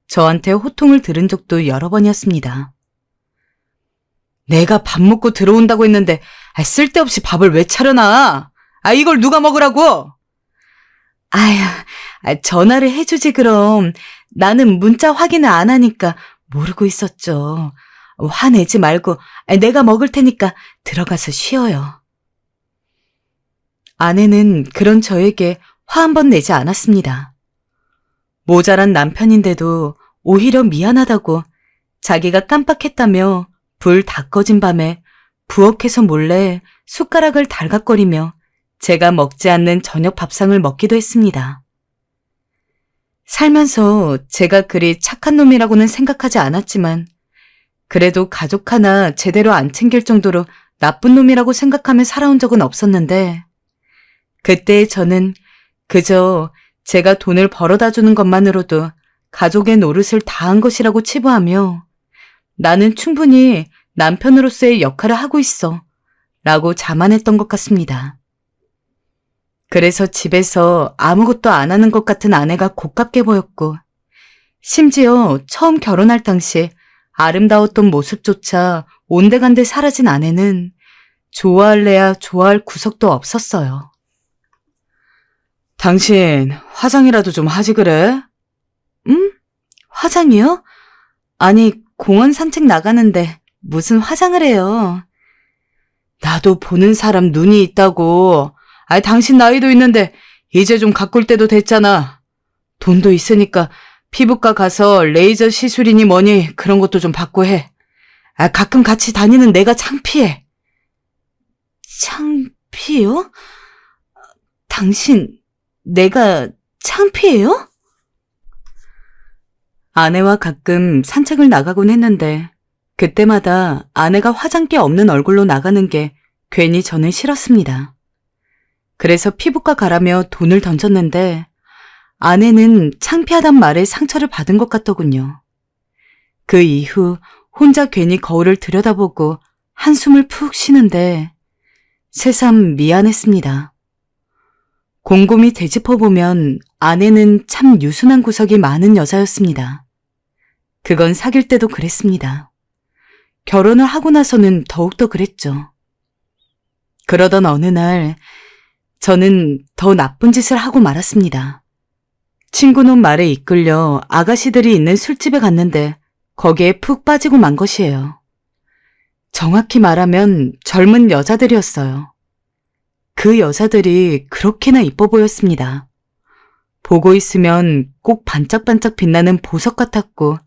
저한테 호통을 들은 적도 여러 번이었습니다. 내가 밥 먹고 들어온다고 했는데 쓸데없이 밥을 왜 차려놔? 이걸 누가 먹으라고? 전화를 해주지 그럼. 나는 문자 확인을 안 하니까 모르고 있었죠. 화내지 말고 내가 먹을 테니까 들어가서 쉬어요. 아내는 그런 저에게 화 한 번 내지 않았습니다. 모자란 남편인데도 오히려 미안하다고 자기가 깜빡했다며 불 다 꺼진 밤에 부엌에서 몰래 숟가락을 달각거리며 제가 먹지 않는 저녁 밥상을 먹기도 했습니다. 살면서 제가 그리 착한 놈이라고는 생각하지 않았지만 그래도 가족 하나 제대로 안 챙길 정도로 나쁜 놈이라고 생각하며 살아온 적은 없었는데 그때 저는 그저 제가 돈을 벌어다 주는 것만으로도 가족의 노릇을 다한 것이라고 치부하며 나는 충분히 남편으로서의 역할을 하고 있어 라고 자만했던 것 같습니다. 그래서 집에서 아무것도 안 하는 것 같은 아내가 고깝게 보였고 심지어 처음 결혼할 당시 아름다웠던 모습조차 온데간데 사라진 아내는 좋아할래야 좋아할 구석도 없었어요. 당신 화장이라도 좀 하지 그래? 응? 화장이요? 아니 공원 산책 나가는데 무슨 화장을 해요. 나도 보는 사람 눈이 있다고. 당신 나이도 있는데 이제 좀 가꿀 때도 됐잖아. 돈도 있으니까 피부과 가서 레이저 시술이니 뭐니 그런 것도 좀 받고 해. 가끔 같이 다니는 내가 창피해. 창피요? 당신 내가 창피해요? 아내와 가끔 산책을 나가곤 했는데 그때마다 아내가 화장기 없는 얼굴로 나가는 게 괜히 저는 싫었습니다. 그래서 피부과 가라며 돈을 던졌는데 아내는 창피하단 말에 상처를 받은 것 같더군요. 그 이후 혼자 괜히 거울을 들여다보고 한숨을 푹 쉬는데 새삼 미안했습니다. 곰곰이 되짚어보면 아내는 참 유순한 구석이 많은 여자였습니다. 그건 사귈 때도 그랬습니다. 결혼을 하고 나서는 더욱더 그랬죠. 그러던 어느 날 저는 더 나쁜 짓을 하고 말았습니다. 친구놈 말에 이끌려 아가씨들이 있는 술집에 갔는데 거기에 푹 빠지고 만 것이에요. 정확히 말하면 젊은 여자들이었어요. 그 여자들이 그렇게나 이뻐 보였습니다. 보고 있으면 꼭 반짝반짝 빛나는 보석 같았고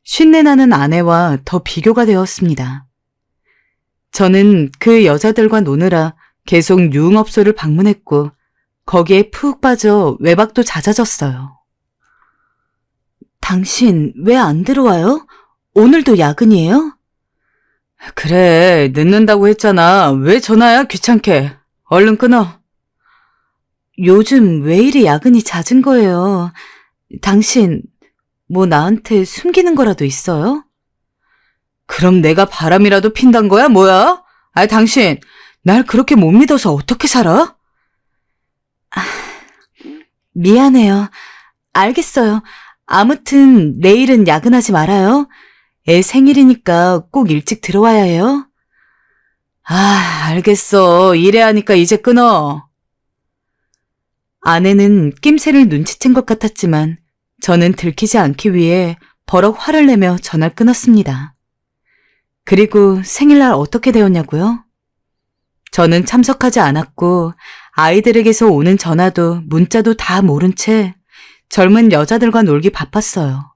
쉰내나는 아내와 더 비교가 되었습니다. 저는 그 여자들과 노느라 계속 유흥업소를 방문했고 거기에 푹 빠져 외박도 잦아졌어요. 당신 왜 안 들어와요? 오늘도 야근이에요? 그래, 늦는다고 했잖아. 왜 전화야, 귀찮게. 얼른 끊어. 요즘 왜 이리 야근이 잦은 거예요? 당신 뭐 나한테 숨기는 거라도 있어요? 그럼 내가 바람이라도 핀단 거야, 뭐야? 당신, 날 그렇게 못 믿어서 어떻게 살아? 미안해요. 알겠어요. 아무튼 내일은 야근하지 말아요. 애 생일이니까 꼭 일찍 들어와야 해요. 알겠어. 이래 하니까 이제 끊어. 아내는 낌새를 눈치챈 것 같았지만 저는 들키지 않기 위해 버럭 화를 내며 전화를 끊었습니다. 그리고 생일날 어떻게 되었냐고요? 저는 참석하지 않았고 아이들에게서 오는 전화도 문자도 다 모른 채 젊은 여자들과 놀기 바빴어요.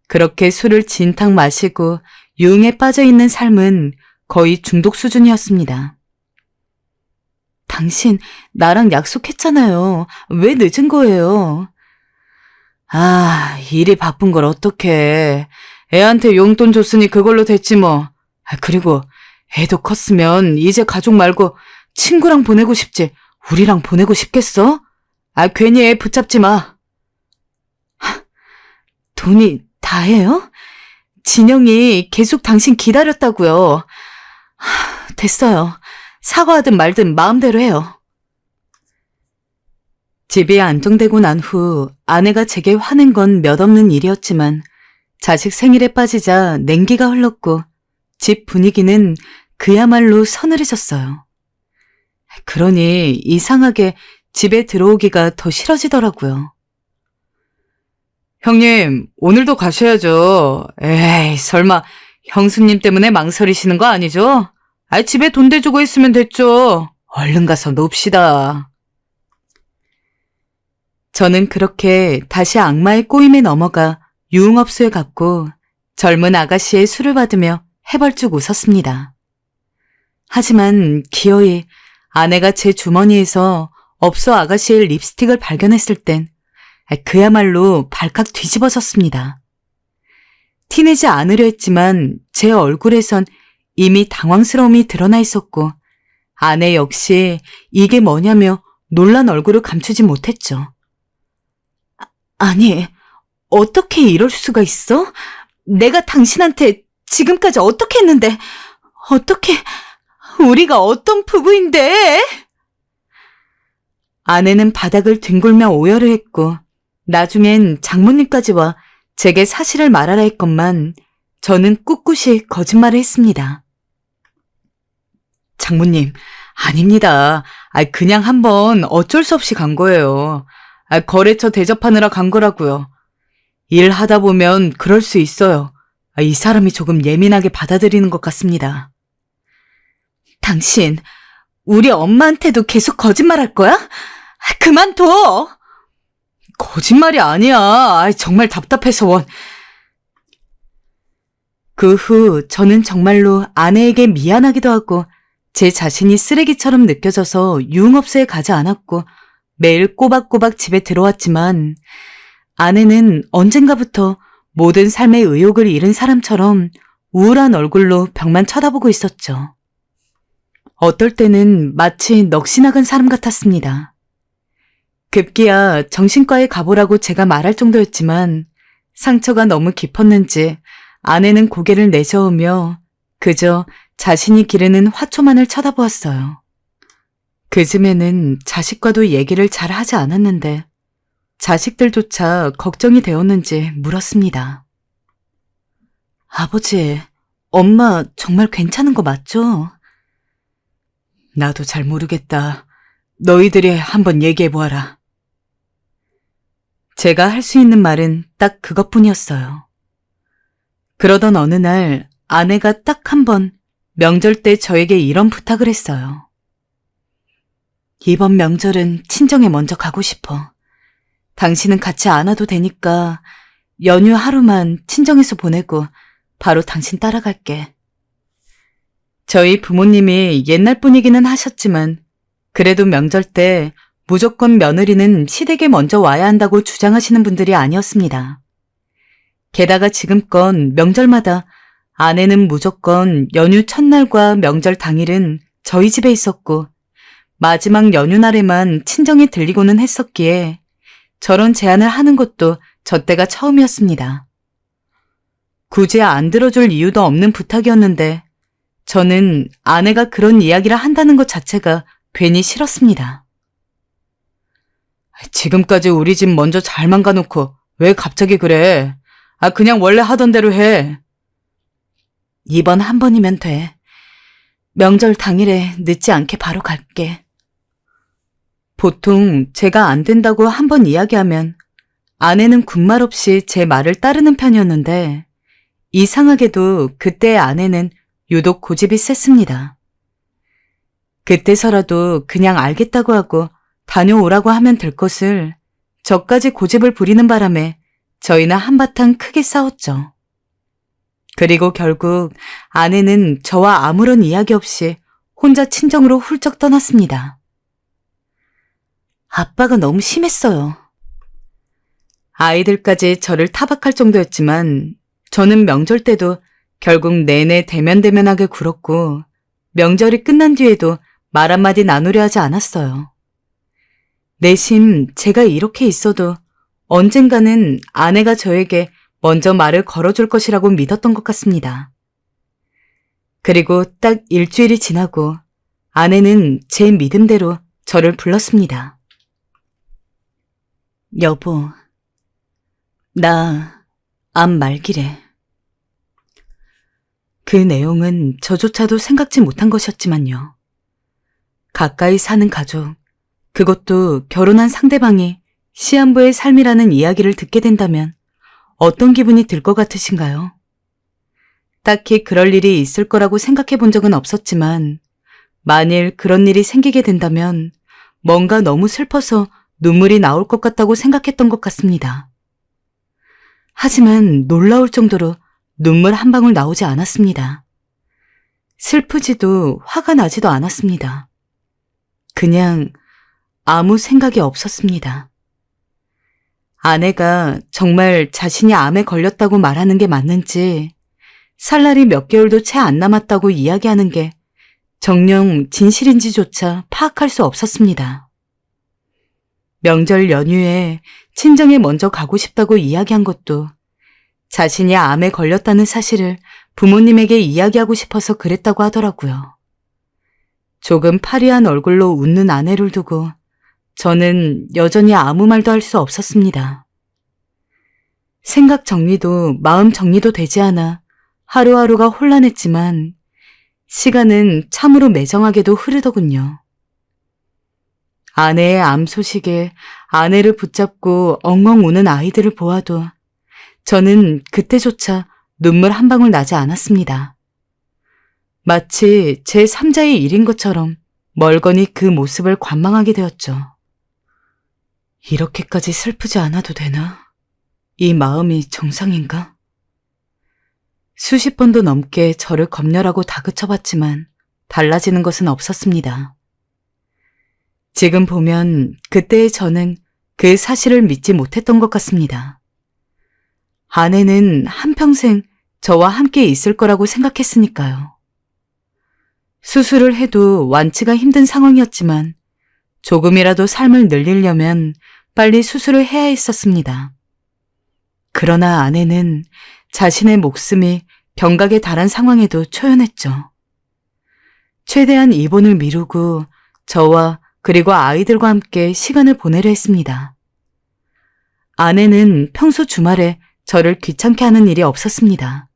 그렇게 술을 진탕 마시고 유흥에 빠져있는 삶은 거의 중독 수준이었습니다. 당신 나랑 약속했잖아요. 왜 늦은 거예요? 일이 바쁜 걸 어떡해. 애한테 용돈 줬으니 그걸로 됐지 뭐. 그리고 애도 컸으면 이제 가족 말고 친구랑 보내고 싶지 우리랑 보내고 싶겠어? 괜히 애 붙잡지 마. 돈이 다예요? 진영이 계속 당신 기다렸다고요. 됐어요. 사과하든 말든 마음대로 해요. 집이 안정되고 난 후 아내가 제게 화낸 건 몇 없는 일이었지만 자식 생일에 빠지자 냉기가 흘렀고 집 분위기는 그야말로 서늘해졌어요. 그러니 이상하게 집에 들어오기가 더 싫어지더라고요. 형님, 오늘도 가셔야죠. 에이, 설마 형수님 때문에 망설이시는 거 아니죠? 집에 돈 대주고 있으면 됐죠. 얼른 가서 놉시다. 저는 그렇게 다시 악마의 꼬임에 넘어가 유흥업소에 갔고 젊은 아가씨의 술을 받으며 해벌쭉 웃었습니다. 하지만 기어이 아내가 제 주머니에서 업소 아가씨의 립스틱을 발견했을 땐 그야말로 발칵 뒤집어졌습니다. 티내지 않으려 했지만 제 얼굴에선 이미 당황스러움이 드러나 있었고 아내 역시 이게 뭐냐며 놀란 얼굴을 감추지 못했죠. 아니, 어떻게 이럴 수가 있어? 내가 당신한테 지금까지 어떻게 했는데, 어떻게, 우리가 어떤 부부인데? 아내는 바닥을 뒹굴며 오열을 했고, 나중엔 장모님까지 와 제게 사실을 말하라 했건만, 저는 꿋꿋이 거짓말을 했습니다. 장모님, 아닙니다. 그냥 한번 어쩔 수 없이 간 거예요. 거래처 대접하느라 간 거라고요. 일하다 보면 그럴 수 있어요. 이 사람이 조금 예민하게 받아들이는 것 같습니다. 당신, 우리 엄마한테도 계속 거짓말할 거야? 그만둬! 거짓말이 아니야. 정말 답답해서 원. 그 후 저는 정말로 아내에게 미안하기도 하고 제 자신이 쓰레기처럼 느껴져서 유흥업소에 가지 않았고 매일 꼬박꼬박 집에 들어왔지만 아내는 언젠가부터 모든 삶의 의욕을 잃은 사람처럼 우울한 얼굴로 벽만 쳐다보고 있었죠. 어떨 때는 마치 넋이 나간 사람 같았습니다. 급기야 정신과에 가보라고 제가 말할 정도였지만 상처가 너무 깊었는지 아내는 고개를 내저으며 그저 자신이 기르는 화초만을 쳐다보았어요. 그즈음에는 자식과도 얘기를 잘 하지 않았는데 자식들조차 걱정이 되었는지 물었습니다. 아버지, 엄마 정말 괜찮은 거 맞죠? 나도 잘 모르겠다. 너희들이 한번 얘기해보아라. 제가 할 수 있는 말은 딱 그것뿐이었어요. 그러던 어느 날 아내가 딱 한 번 명절 때 저에게 이런 부탁을 했어요. 이번 명절은 친정에 먼저 가고 싶어. 당신은 같이 안 와도 되니까 연휴 하루만 친정에서 보내고 바로 당신 따라갈게. 저희 부모님이 옛날 분이기는 하셨지만 그래도 명절 때 무조건 며느리는 시댁에 먼저 와야 한다고 주장하시는 분들이 아니었습니다. 게다가 지금껏 명절마다 아내는 무조건 연휴 첫날과 명절 당일은 저희 집에 있었고 마지막 연휴 날에만 친정에 들리고는 했었기에 저런 제안을 하는 것도 저 때가 처음이었습니다. 굳이 안 들어줄 이유도 없는 부탁이었는데 저는 아내가 그런 이야기를 한다는 것 자체가 괜히 싫었습니다. 지금까지 우리 집 먼저 잘 망가놓고 왜 갑자기 그래? 그냥 원래 하던 대로 해. 이번 한 번이면 돼. 명절 당일에 늦지 않게 바로 갈게. 보통 제가 안 된다고 한 번 이야기하면 아내는 군말 없이 제 말을 따르는 편이었는데 이상하게도 그때의 아내는 유독 고집이 셌습니다. 그때서라도 그냥 알겠다고 하고 다녀오라고 하면 될 것을 저까지 고집을 부리는 바람에 저희는 한바탕 크게 싸웠죠. 그리고 결국 아내는 저와 아무런 이야기 없이 혼자 친정으로 훌쩍 떠났습니다. 아빠가 너무 심했어요. 아이들까지 저를 타박할 정도였지만 저는 명절 때도 결국 내내 대면대면하게 굴었고 명절이 끝난 뒤에도 말 한마디 나누려 하지 않았어요. 내심 제가 이렇게 있어도 언젠가는 아내가 저에게 먼저 말을 걸어줄 것이라고 믿었던 것 같습니다. 그리고 딱 일주일이 지나고 아내는 제 믿음대로 저를 불렀습니다. 여보, 나 암 말기래. 그 내용은 저조차도 생각지 못한 것이었지만요. 가까이 사는 가족, 그것도 결혼한 상대방이 시한부의 삶이라는 이야기를 듣게 된다면 어떤 기분이 들 것 같으신가요? 딱히 그럴 일이 있을 거라고 생각해 본 적은 없었지만 만일 그런 일이 생기게 된다면 뭔가 너무 슬퍼서 눈물이 나올 것 같다고 생각했던 것 같습니다. 하지만 놀라울 정도로 눈물 한 방울 나오지 않았습니다. 슬프지도 화가 나지도 않았습니다. 그냥 아무 생각이 없었습니다. 아내가 정말 자신이 암에 걸렸다고 말하는 게 맞는지 살 날이 몇 개월도 채 안 남았다고 이야기하는 게 정녕 진실인지조차 파악할 수 없었습니다. 명절 연휴에 친정에 먼저 가고 싶다고 이야기한 것도 자신이 암에 걸렸다는 사실을 부모님에게 이야기하고 싶어서 그랬다고 하더라고요. 조금 파리한 얼굴로 웃는 아내를 두고 저는 여전히 아무 말도 할 수 없었습니다. 생각 정리도 마음 정리도 되지 않아 하루하루가 혼란했지만 시간은 참으로 매정하게도 흐르더군요. 아내의 암 소식에 아내를 붙잡고 엉엉 우는 아이들을 보아도 저는 그때조차 눈물 한 방울 나지 않았습니다. 마치 제 3자의 일인 것처럼 멀거니 그 모습을 관망하게 되었죠. 이렇게까지 슬프지 않아도 되나? 이 마음이 정상인가? 수십 번도 넘게 저를 검열하고 다그쳐봤지만 달라지는 것은 없었습니다. 지금 보면 그때의 저는 그 사실을 믿지 못했던 것 같습니다. 아내는 한평생 저와 함께 있을 거라고 생각했으니까요. 수술을 해도 완치가 힘든 상황이었지만 조금이라도 삶을 늘리려면 빨리 수술을 해야 했었습니다. 그러나 아내는 자신의 목숨이 경각에 달한 상황에도 초연했죠. 최대한 입원을 미루고 저와 그리고 아이들과 함께 시간을 보내려 했습니다. 아내는 평소 주말에 저를 귀찮게 하는 일이 없었습니다.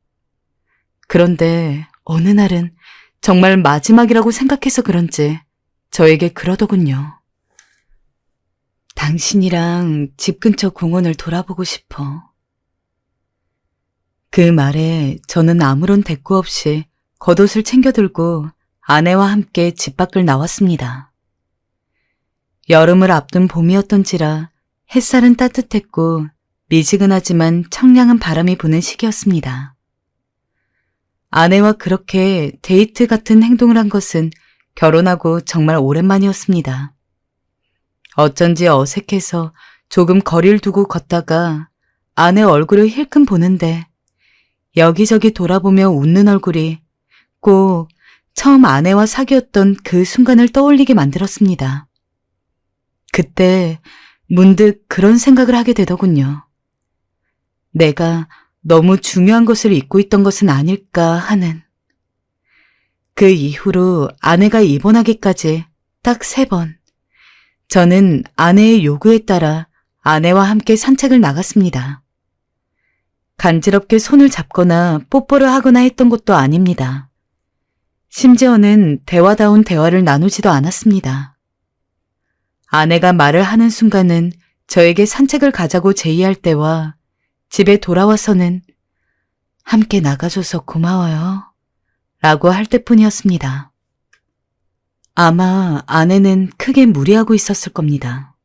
그런데 어느 날은 정말 마지막이라고 생각해서 그런지 저에게 그러더군요. 당신이랑 집 근처 공원을 돌아보고 싶어. 그 말에 저는 아무런 대꾸 없이 겉옷을 챙겨 들고 아내와 함께 집 밖을 나왔습니다. 여름을 앞둔 봄이었던지라 햇살은 따뜻했고 미지근하지만 청량한 바람이 부는 시기였습니다. 아내와 그렇게 데이트 같은 행동을 한 것은 결혼하고 정말 오랜만이었습니다. 어쩐지 어색해서 조금 거리를 두고 걷다가 아내 얼굴을 힐끔 보는데 여기저기 돌아보며 웃는 얼굴이 꼭 처음 아내와 사귀었던 그 순간을 떠올리게 만들었습니다. 그때 문득 그런 생각을 하게 되더군요. 내가 너무 중요한 것을 잊고 있던 것은 아닐까 하는. 그 이후로 아내가 입원하기까지 딱 3번. 저는 아내의 요구에 따라 아내와 함께 산책을 나갔습니다. 간지럽게 손을 잡거나 뽀뽀를 하거나 했던 것도 아닙니다. 심지어는 대화다운 대화를 나누지도 않았습니다. 아내가 말을 하는 순간은 저에게 산책을 가자고 제의할 때와 집에 돌아와서는 함께 나가줘서 고마워요 라고 할 때뿐이었습니다. 아마 아내는 크게 무리하고 있었을 겁니다.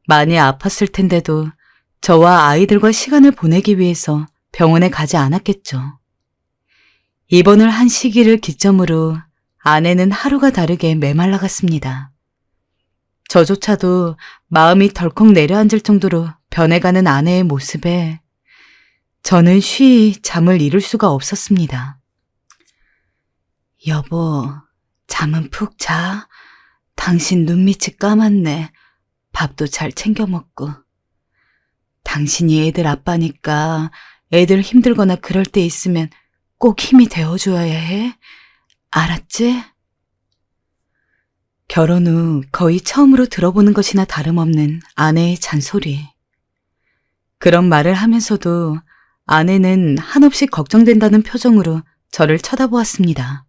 많이 아팠을 텐데도 저와 아이들과 시간을 보내기 위해서 병원에 가지 않았겠죠. 입원을 한 시기를 기점으로 아내는 하루가 다르게 메말라갔습니다. 저조차도 마음이 덜컥 내려앉을 정도로 변해가는 아내의 모습에 저는 쉬이 잠을 이룰 수가 없었습니다. 여보, 잠은 푹 자. 당신 눈밑이 까맣네. 밥도 잘 챙겨 먹고. 당신이 애들 아빠니까 애들 힘들거나 그럴 때 있으면 꼭 힘이 되어줘야 해. 알았지? 결혼 후 거의 처음으로 들어보는 것이나 다름없는 아내의 잔소리. 그런 말을 하면서도 아내는 한없이 걱정된다는 표정으로 저를 쳐다보았습니다.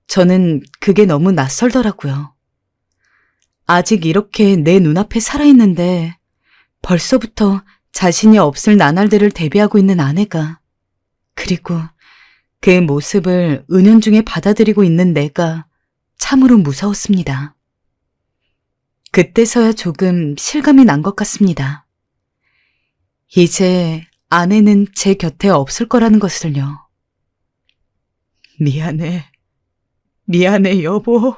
저는 그게 너무 낯설더라고요. 아직 이렇게 내 눈앞에 살아있는데 벌써부터 자신이 없을 나날들을 대비하고 있는 아내가, 그리고 그 모습을 은연중에 받아들이고 있는 내가 참으로 무서웠습니다. 그때서야 조금 실감이 난 것 같습니다. 이제 아내는 제 곁에 없을 거라는 것을요. 미안해. 미안해, 여보.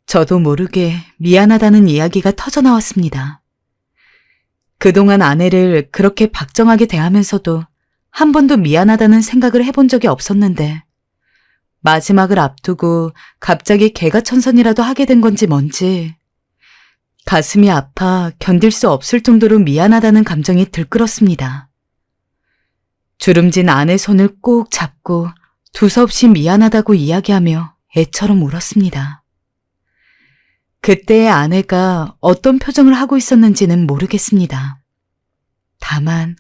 저도 모르게 미안하다는 이야기가 터져나왔습니다. 그동안 아내를 그렇게 박정하게 대하면서도 한 번도 미안하다는 생각을 해본 적이 없었는데 마지막을 앞두고 갑자기 개가천선이라도 하게 된 건지 뭔지 가슴이 아파 견딜 수 없을 정도로 미안하다는 감정이 들끓었습니다. 주름진 아내 손을 꼭 잡고 두서없이 미안하다고 이야기하며 애처럼 울었습니다. 그때의 아내가 어떤 표정을 하고 있었는지는 모르겠습니다. 다만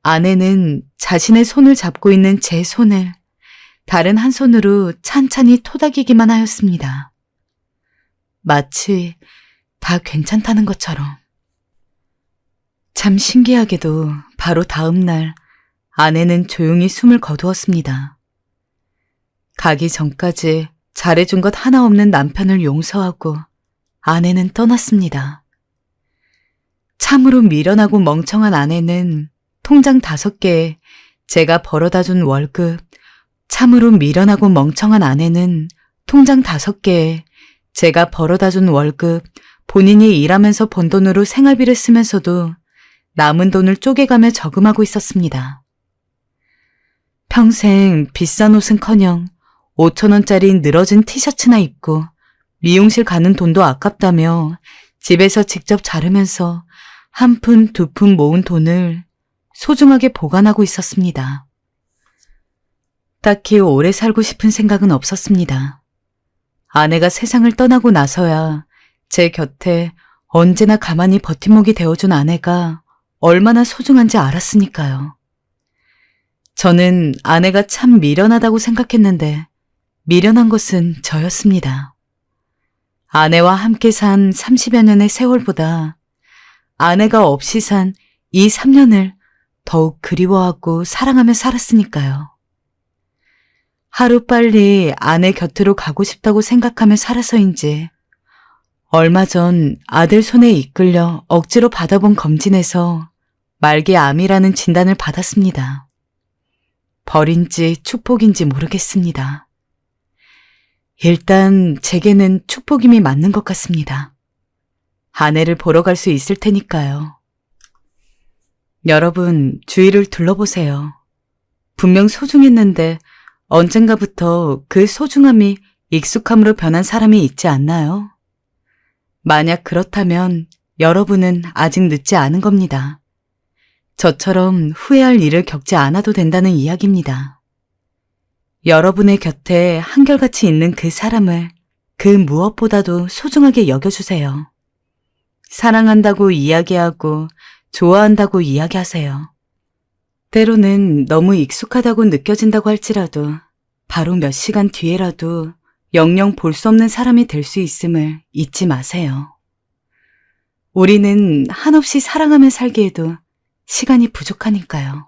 아내는 자신의 손을 잡고 있는 제 손을 다른 한 손으로 찬찬히 토닥이기만 하였습니다. 마치 다 괜찮다는 것처럼. 참 신기하게도 바로 다음 날 아내는 조용히 숨을 거두었습니다. 가기 전까지 잘해준 것 하나 없는 남편을 용서하고 아내는 떠났습니다. 참으로 미련하고 멍청한 아내는 통장 5개에 제가 벌어다준 월급, 참으로 미련하고 멍청한 아내는 통장 5개에 제가 벌어다준 월급, 본인이 일하면서 번 돈으로 생활비를 쓰면서도 남은 돈을 쪼개가며 저금하고 있었습니다. 평생 비싼 옷은커녕 5,000원짜리 늘어진 티셔츠나 입고 미용실 가는 돈도 아깝다며 집에서 직접 자르면서 한 푼, 2푼 모은 돈을 소중하게 보관하고 있었습니다. 딱히 오래 살고 싶은 생각은 없었습니다. 아내가 세상을 떠나고 나서야 제 곁에 언제나 가만히 버팀목이 되어준 아내가 얼마나 소중한지 알았으니까요. 저는 아내가 참 미련하다고 생각했는데 미련한 것은 저였습니다. 아내와 함께 산 30여 년의 세월보다 아내가 없이 산 이 3년을 더욱 그리워하고 사랑하며 살았으니까요. 하루빨리 아내 곁으로 가고 싶다고 생각하며 살아서인지 얼마 전 아들 손에 이끌려 억지로 받아본 검진에서 말기암이라는 진단을 받았습니다. 벌인지 축복인지 모르겠습니다. 일단 제게는 축복임이 맞는 것 같습니다. 아내를 보러 갈 수 있을 테니까요. 여러분, 주위를 둘러보세요. 분명 소중했는데 언젠가부터 그 소중함이 익숙함으로 변한 사람이 있지 않나요? 만약 그렇다면 여러분은 아직 늦지 않은 겁니다. 저처럼 후회할 일을 겪지 않아도 된다는 이야기입니다. 여러분의 곁에 한결같이 있는 그 사람을 그 무엇보다도 소중하게 여겨주세요. 사랑한다고 이야기하고 좋아한다고 이야기하세요. 때로는 너무 익숙하다고 느껴진다고 할지라도 바로 몇 시간 뒤에라도 영영 볼 수 없는 사람이 될 수 있음을 잊지 마세요. 우리는 한없이 사랑하며 살기에도 시간이 부족하니까요.